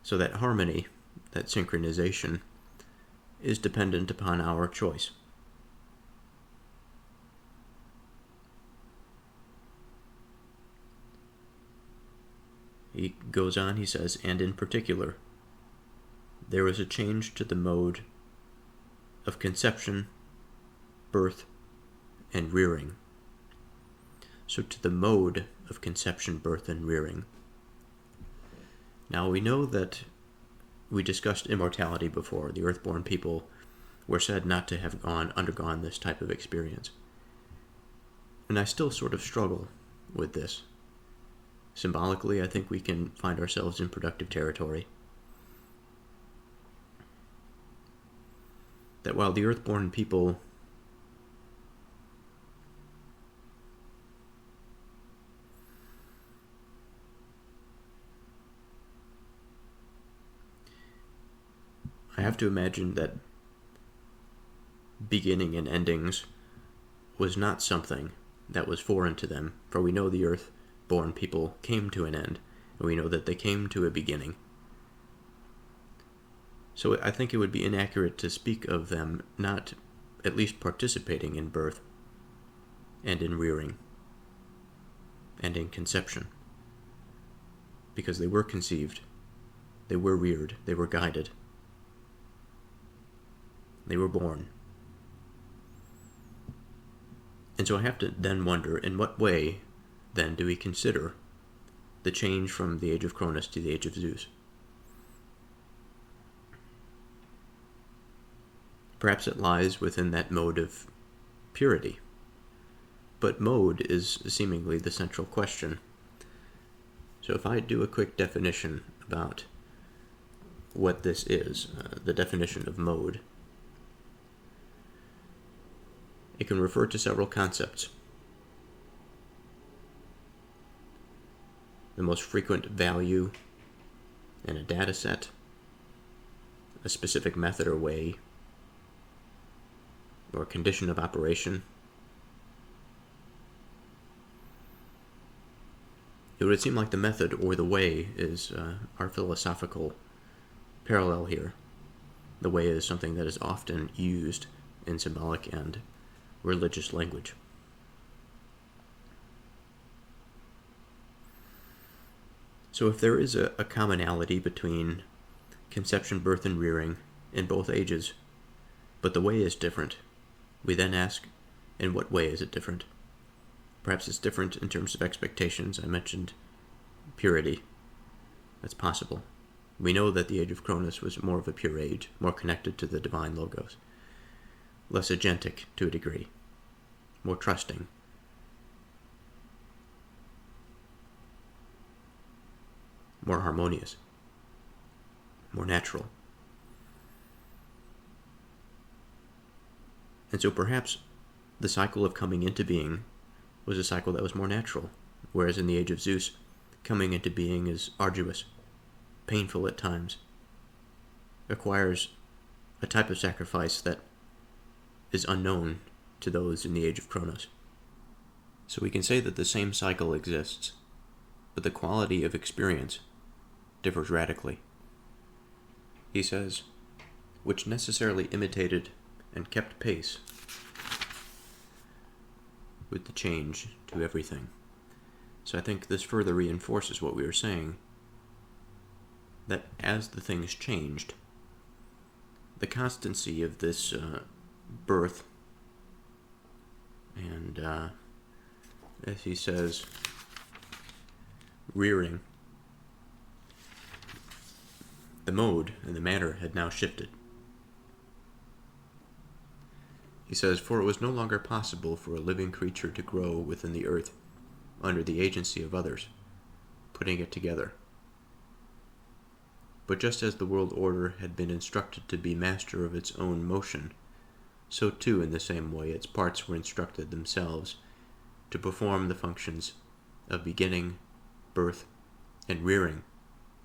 So that harmony, that synchronization, is dependent upon our choice. He goes on, he says, and in particular, there was a change to the mode of conception, birth, and rearing. So to the mode of conception, birth, and rearing. Now we know that we discussed immortality before. The earthborn people were said not to have undergone this type of experience. And I still sort of struggle with this. Symbolically, I think we can find ourselves in productive territory. That while the earthborn people I have to imagine that beginning and endings was not something that was foreign to them, for we know the earth-born people came to an end, and we know that they came to a beginning. So I think it would be inaccurate to speak of them not at least participating in birth, and in rearing, and in conception, because they were conceived, They were reared. They were guided. They were born. And so I have to then wonder, in what way, then, do we consider the change from the age of Cronus to the age of Zeus? Perhaps it lies within that mode of purity. But mode is seemingly the central question. So if I do a quick definition about what this is, the definition of mode, it can refer to several concepts. The most frequent value in a data set, a specific method or way, or condition of operation. It would seem like the method or the way is our philosophical parallel here. The way is something that is often used in symbolic and religious language. So if there is a commonality between conception, birth, and rearing in both ages, but the way is different, we then ask, in what way is it different? Perhaps it's different in terms of expectations. I mentioned purity. That's possible. We know that the age of Cronus was more of a pure age, more connected to the divine logos, less agentic to a degree, more trusting. More harmonious, more natural. And so perhaps the cycle of coming into being was a cycle that was more natural, whereas in the age of Zeus, coming into being is arduous, painful at times, requires a type of sacrifice that is unknown to those in the age of Cronus. So we can say that the same cycle exists, but the quality of experience differs radically. He says, which necessarily imitated and kept pace with the change to everything. So I think this further reinforces what we were saying, that as the things changed, the constancy of this birth and, as he says, rearing, the mode and the manner had now shifted. He says, for it was no longer possible for a living creature to grow within the earth under the agency of others, putting it together. But just as the world order had been instructed to be master of its own motion, so too in the same way its parts were instructed themselves to perform the functions of beginning, birth, and rearing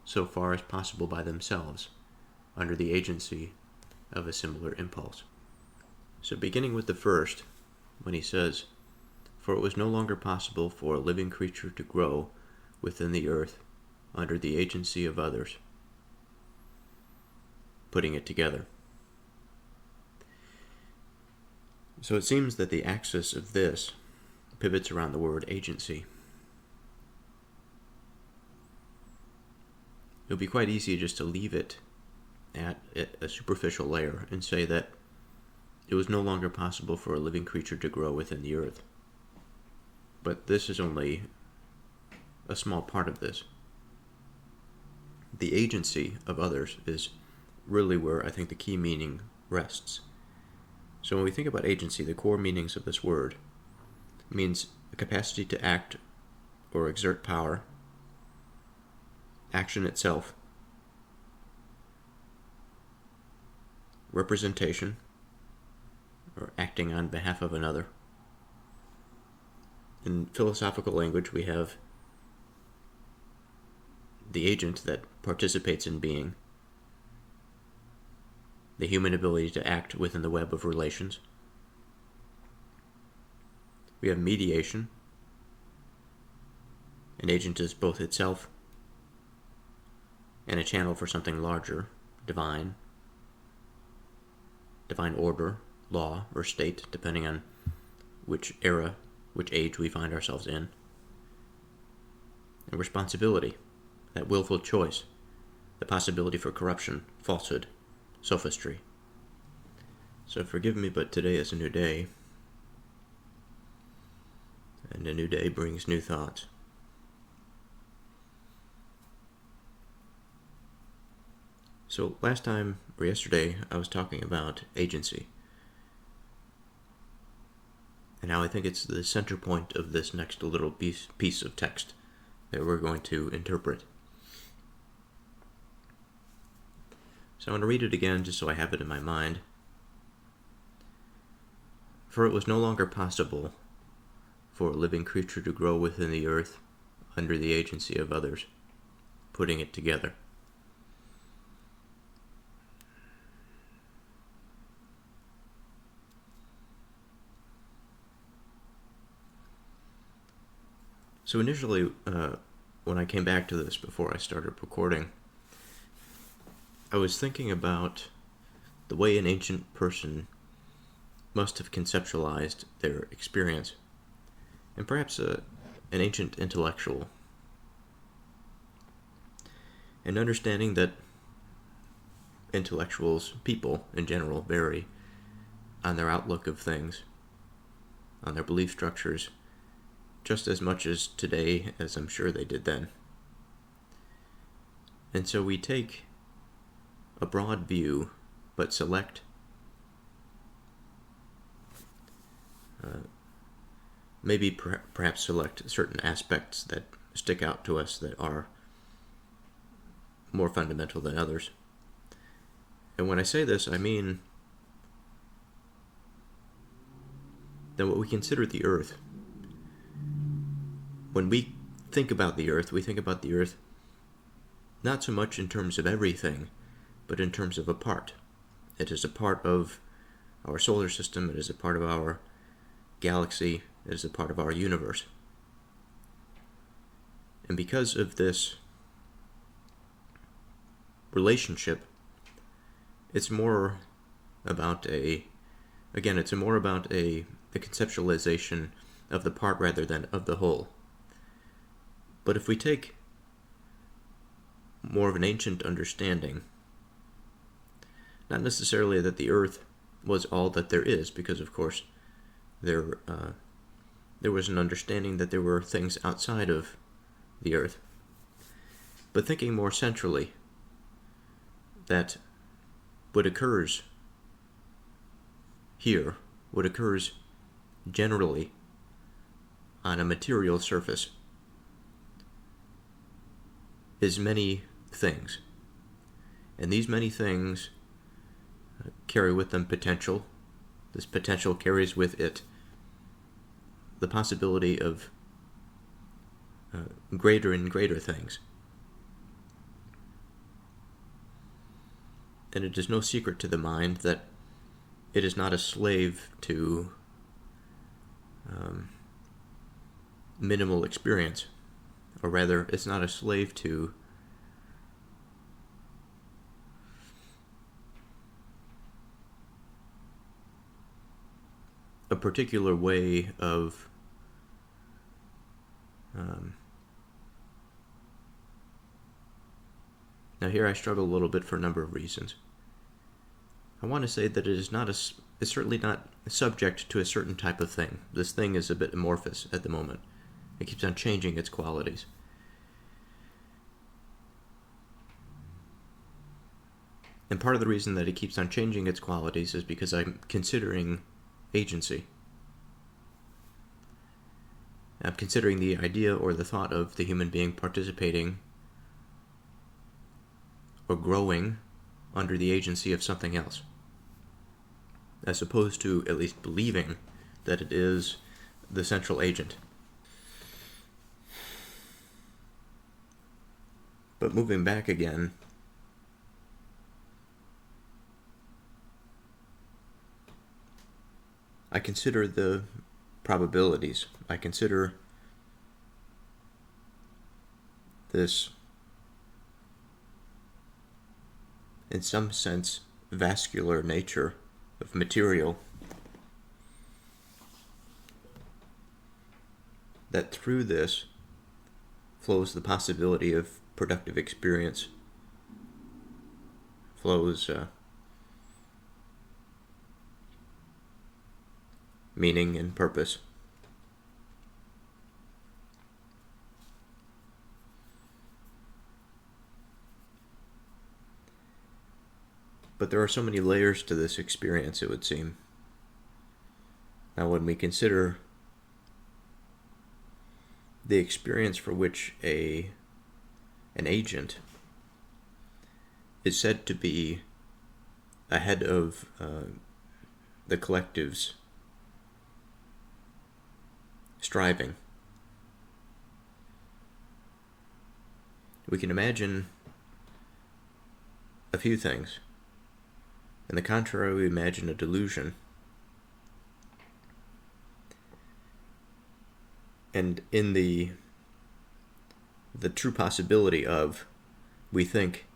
so far as possible by themselves, under the agency of a similar impulse. So beginning with the first, when he says, for it was no longer possible for a living creature to grow within the earth under the agency of others, putting it together. So it seems that the axis of this pivots around the word agency. It would be quite easy just to leave it at a superficial layer and say that it was no longer possible for a living creature to grow within the earth. But this is only a small part of this. The agency of others is really where I think the key meaning rests. So when we think about agency, the core meanings of this word means a capacity to act or exert power, action itself, representation, or acting on behalf of another. In philosophical language, we have the agent that participates in being, the human ability to act within the web of relations. We have mediation. An agent is both itself and a channel for something larger, divine order, law, or state, depending on which era, which age we find ourselves in. And responsibility, that willful choice the possibility for corruption, falsehood, sophistry. So forgive me, but today is a new day, and a new day brings new thoughts. So last time, or yesterday, I was talking about agency, and now I think it's the center point of this next little piece of text that we're going to interpret. So I'm going to read it again just so I have it in my mind. For it was no longer possible for a living creature to grow within the earth under the agency of others, putting it together. So initially, when I came back to this before I started recording, I was thinking about the way an ancient person must have conceptualized their experience, and perhaps an ancient intellectual, and understanding that intellectuals, people in general, vary on their outlook of things, on their belief structures, just as much as today as I'm sure they did then. And so we take a broad view, but select perhaps select certain aspects that stick out to us that are more fundamental than others. And when I say this, I mean that what we consider the earth, when we think about the earth, we think about the earth not so much in terms of everything, but in terms of a part. It is a part of our solar system, it is a part of our galaxy, it is a part of our universe. And because of this relationship, it's more about the conceptualization of the part rather than of the whole. But if we take more of an ancient understanding, not necessarily that the earth was all that there is, because of course there was an understanding that there were things outside of the earth, but thinking more centrally that what occurs here, what occurs generally on a material surface, is many things. And these many things carry with them potential. This potential carries with it the possibility of greater and greater things. And it is no secret to the mind that it is not a slave to minimal experience, or rather, it's not a slave to a particular way of now here I struggle a little bit for a number of reasons. I want to say that it's certainly not subject to a certain type of thing. This thing is a bit amorphous at the moment. It keeps on changing its qualities. And part of the reason that it keeps on changing its qualities is because I'm considering agency. I'm considering the idea or the thought of the human being participating or growing under the agency of something else, as opposed to at least believing that it is the central agent. But moving back again, I consider the probabilities. I consider this, in some sense, vascular nature of material, that through this flows the possibility of productive experience flows meaning and purpose. But there are so many layers to this experience, it would seem. Now, when we consider the experience for which an agent is said to be ahead of the collective's striving, we can imagine a few things. On the contrary, we imagine a delusion. And in the true possibility of, we think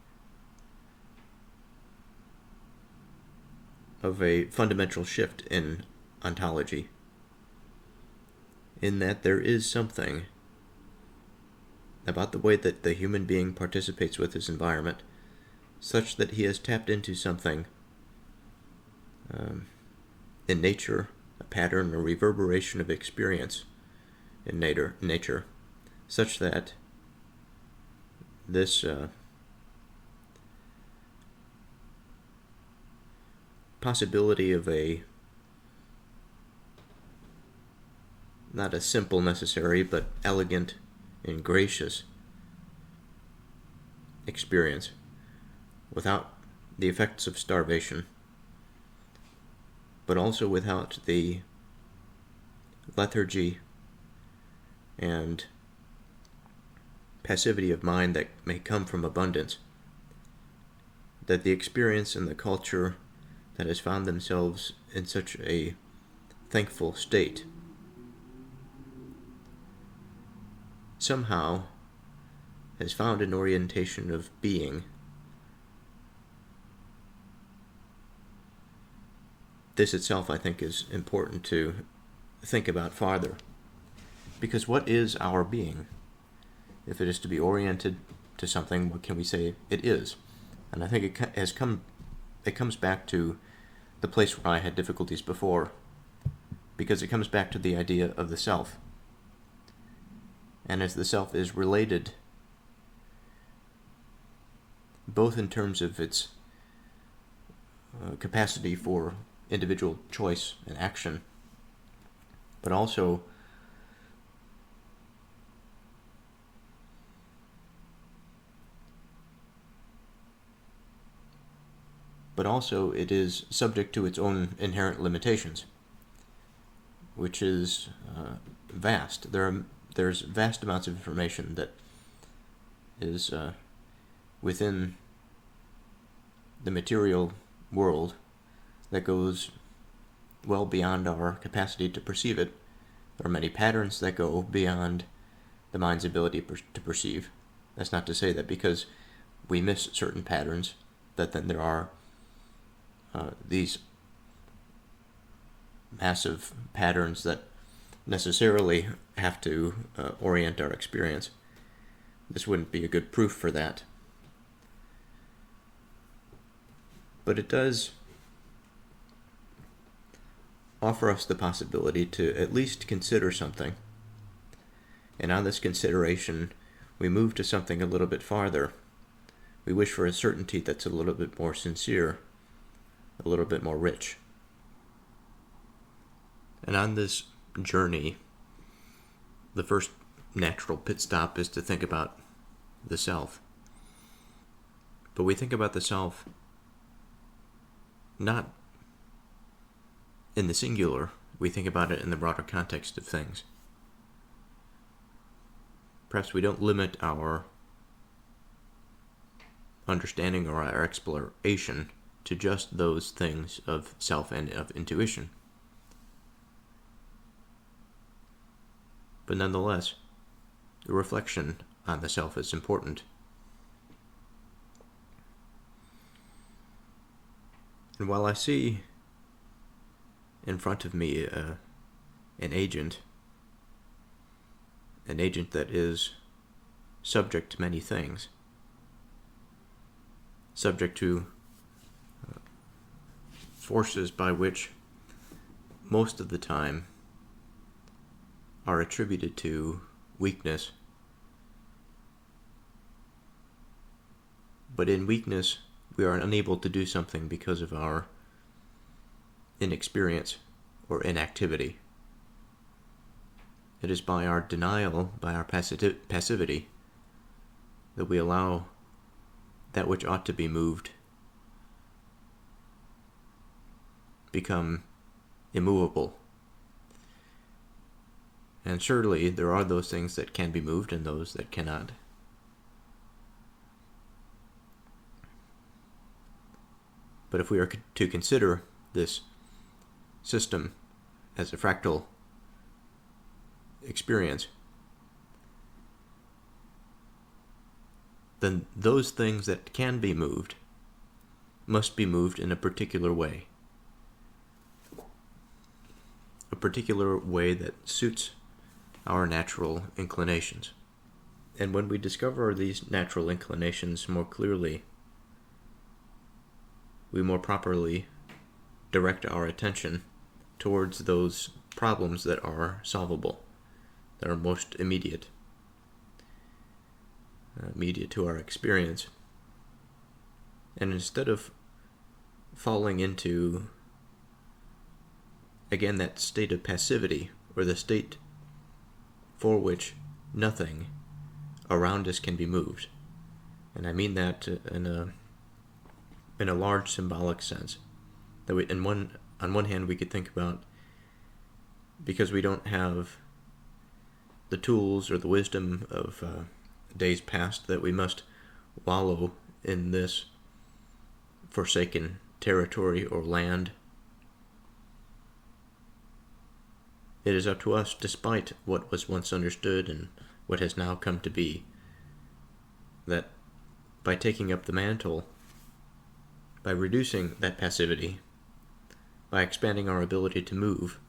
of a fundamental shift in ontology, in that there is something about the way that the human being participates with his environment, such that he has tapped into something in nature, a pattern or reverberation of experience in nature, such that this possibility of not a simple necessary, but elegant and gracious experience without the effects of starvation, but also without the lethargy and passivity of mind that may come from abundance, that the experience and the culture that has found themselves in such a thankful state somehow has found an orientation of being this itself, I think, is important to think about farther. Because what is our being? If it is to be oriented to something, what can we say it is? And I think it comes back to the place where I had difficulties before, because it comes back to the idea of the self. And as the self is related, both in terms of its capacity for individual choice and action, but also it is subject to its own inherent limitations, which is vast. There's vast amounts of information that is within the material world that goes well beyond our capacity to perceive it. There are many patterns that go beyond the mind's ability to perceive. That's not to say that because we miss certain patterns, that then there are these massive patterns that necessarily have to orient our experience. This wouldn't be a good proof for that. But it does offer us the possibility to at least consider something. And on this consideration, we move to something a little bit farther. We wish for a certainty that's a little bit more sincere, a little bit more rich. And on this journey, the first natural pit stop is to think about the self. But we think about the self not in the singular, we think about it in the broader context of things. Perhaps we don't limit our understanding or our exploration to just those things of self and of intuition. But nonetheless, the reflection on the self is important. And while I see in front of me an agent that is subject to many things, subject to forces by which most of the time are attributed to weakness. But in weakness, we are unable to do something because of our inexperience or inactivity. It is by our denial, by our passivity, that we allow that which ought to be moved become immovable. And surely there are those things that can be moved and those that cannot. But if we are to consider this system as a fractal experience, then those things that can be moved must be moved in a particular way. A particular way that suits our natural inclinations. And when we discover these natural inclinations more clearly, we more properly direct our attention towards those problems that are solvable, that are most immediate to our experience. And instead of falling into, again, that state of passivity, or the state for which nothing around us can be moved, and I mean that in a large symbolic sense, that on one hand we could think about, because we don't have the tools or the wisdom of days past, that we must wallow in this forsaken territory or land. It is up to us, despite what was once understood and what has now come to be, that by taking up the mantle, by reducing that passivity, by expanding our ability to move,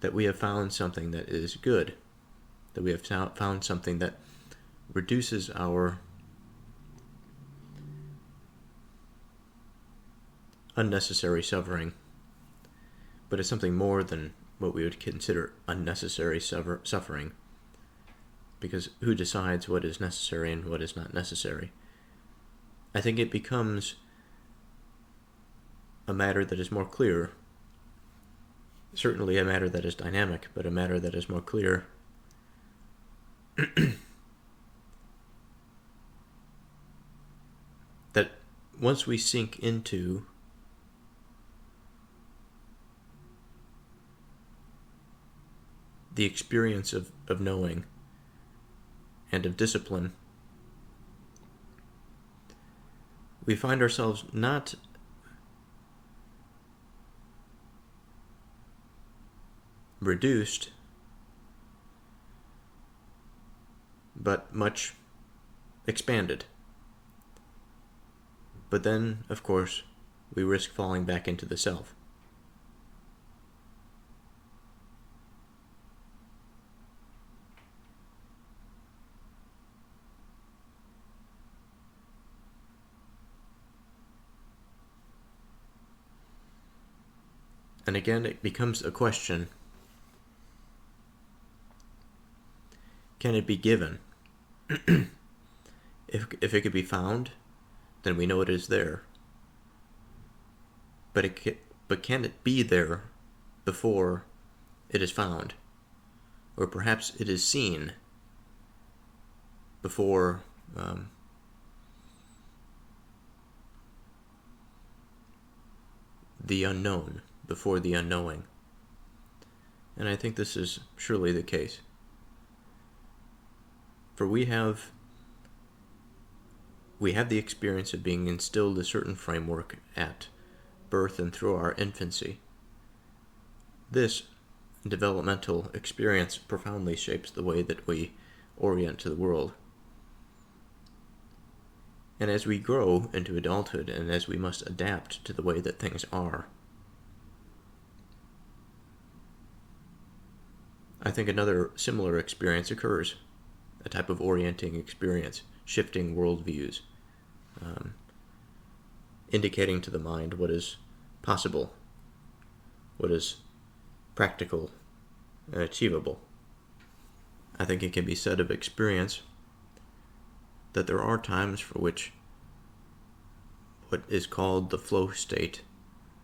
that we have found something that is good, that we have found something that reduces our unnecessary suffering, but it's something more than what we would consider unnecessary suffering, because who decides what is necessary and what is not necessary? I think it becomes a matter that is more clear, certainly a matter that is dynamic, but a matter that is more clear that once we sink into the experience of knowing and of discipline, we find ourselves not reduced, but much expanded. But then, of course, we risk falling back into the self. And again, it becomes a question: can it be given? If it could be found, then we know it is there. But can it be there before it is found? Or perhaps it is seen before the unknown, before the unknowing. And I think this is surely the case. For we have the experience of being instilled a certain framework at birth and through our infancy. This developmental experience profoundly shapes the way that we orient to the world. And as we grow into adulthood, and as we must adapt to the way that things are, I think another similar experience occurs, a type of orienting experience, shifting worldviews, indicating to the mind what is possible, what is practical and achievable. I think it can be said of experience that there are times for which what is called the flow state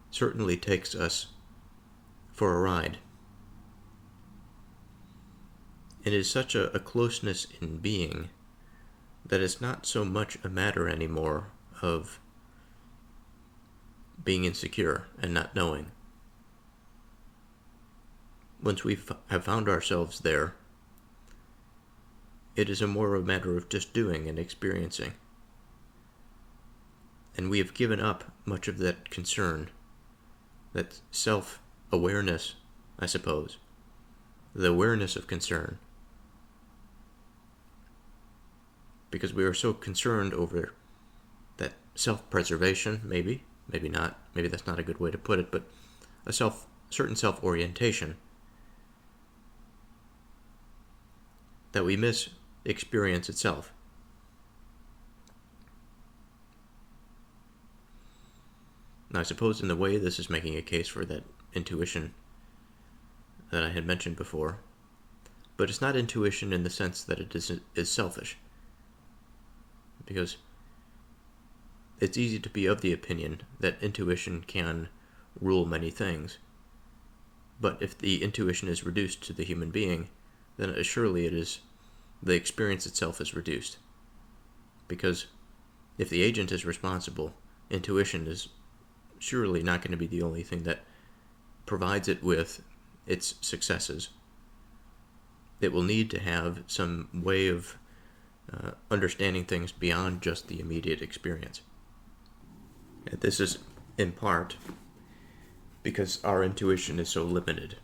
certainly takes us for a ride. It is such a closeness in being that it's not so much a matter anymore of being insecure and not knowing. Once we have found ourselves there, it is more a matter of just doing and experiencing. And we have given up much of that concern, that self-awareness, I suppose, the awareness of concern, because we are so concerned over that self-preservation, maybe not, maybe that's not a good way to put it, but a certain self-orientation, that we miss experience itself. Now, I suppose in the way this is making a case for that intuition that I had mentioned before, but it's not intuition in the sense that it is selfish, because it's easy to be of the opinion that intuition can rule many things, but if the intuition is reduced to the human being, then surely it is the experience itself is reduced. Because if the agent is responsible, intuition is surely not going to be the only thing that provides it with its successes. It will need to have some way of understanding things beyond just the immediate experience. And this is in part because our intuition is so limited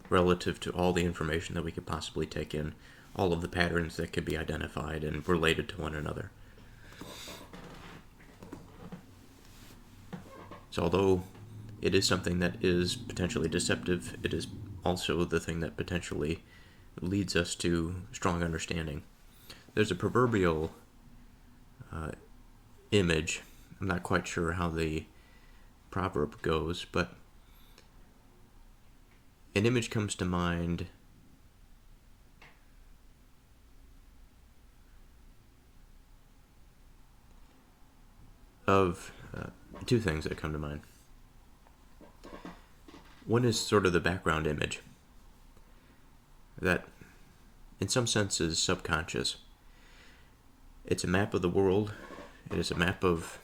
relative to all the information that we could possibly take in, all of the patterns that could be identified and related to one another. So although it is something that is potentially deceptive, it is also the thing that potentially leads us to strong understanding. There's a proverbial image, I'm not quite sure how the proverb goes, but an image comes to mind of two things that come to mind. One is sort of the background image that in some sense is subconscious. It's a map of the world. It is a map of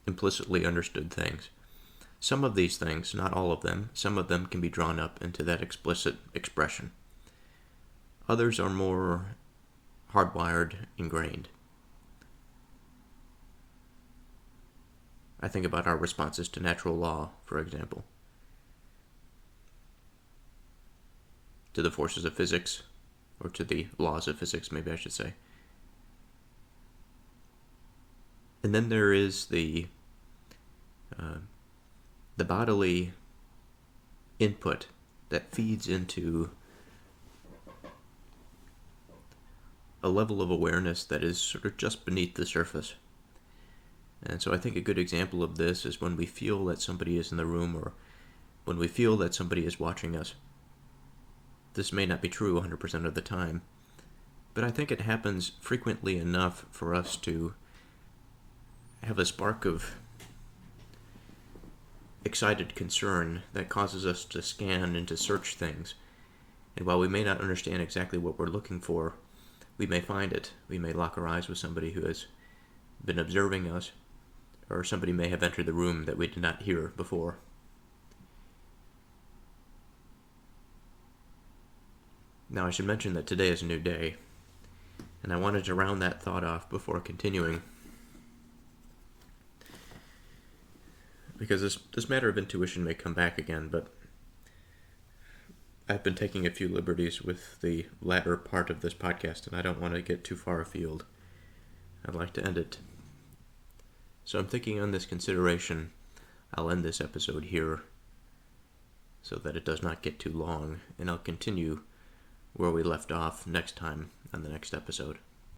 implicitly understood things. Some of these things, not all of them, some of them can be drawn up into that explicit expression. Others are more hardwired, ingrained. I think about our responses to natural law, for example, to the forces of physics, or to the laws of physics, maybe I should say. And then there is the bodily input that feeds into a level of awareness that is sort of just beneath the surface. And so I think a good example of this is when we feel that somebody is in the room, or when we feel that somebody is watching us. This may not be true 100% of the time, but I think it happens frequently enough for us to have a spark of excited concern that causes us to scan and to search things. And while we may not understand exactly what we're looking for, we may find it. We may lock our eyes with somebody who has been observing us, or somebody may have entered the room that we did not hear before. Now, I should mention that today is a new day, and I wanted to round that thought off before continuing, because this matter of intuition may come back again, but I've been taking a few liberties with the latter part of this podcast, and I don't want to get too far afield. I'd like to end it. So I'm thinking on this consideration, I'll end this episode here so that it does not get too long, and I'll continue where we left off next time on the next episode.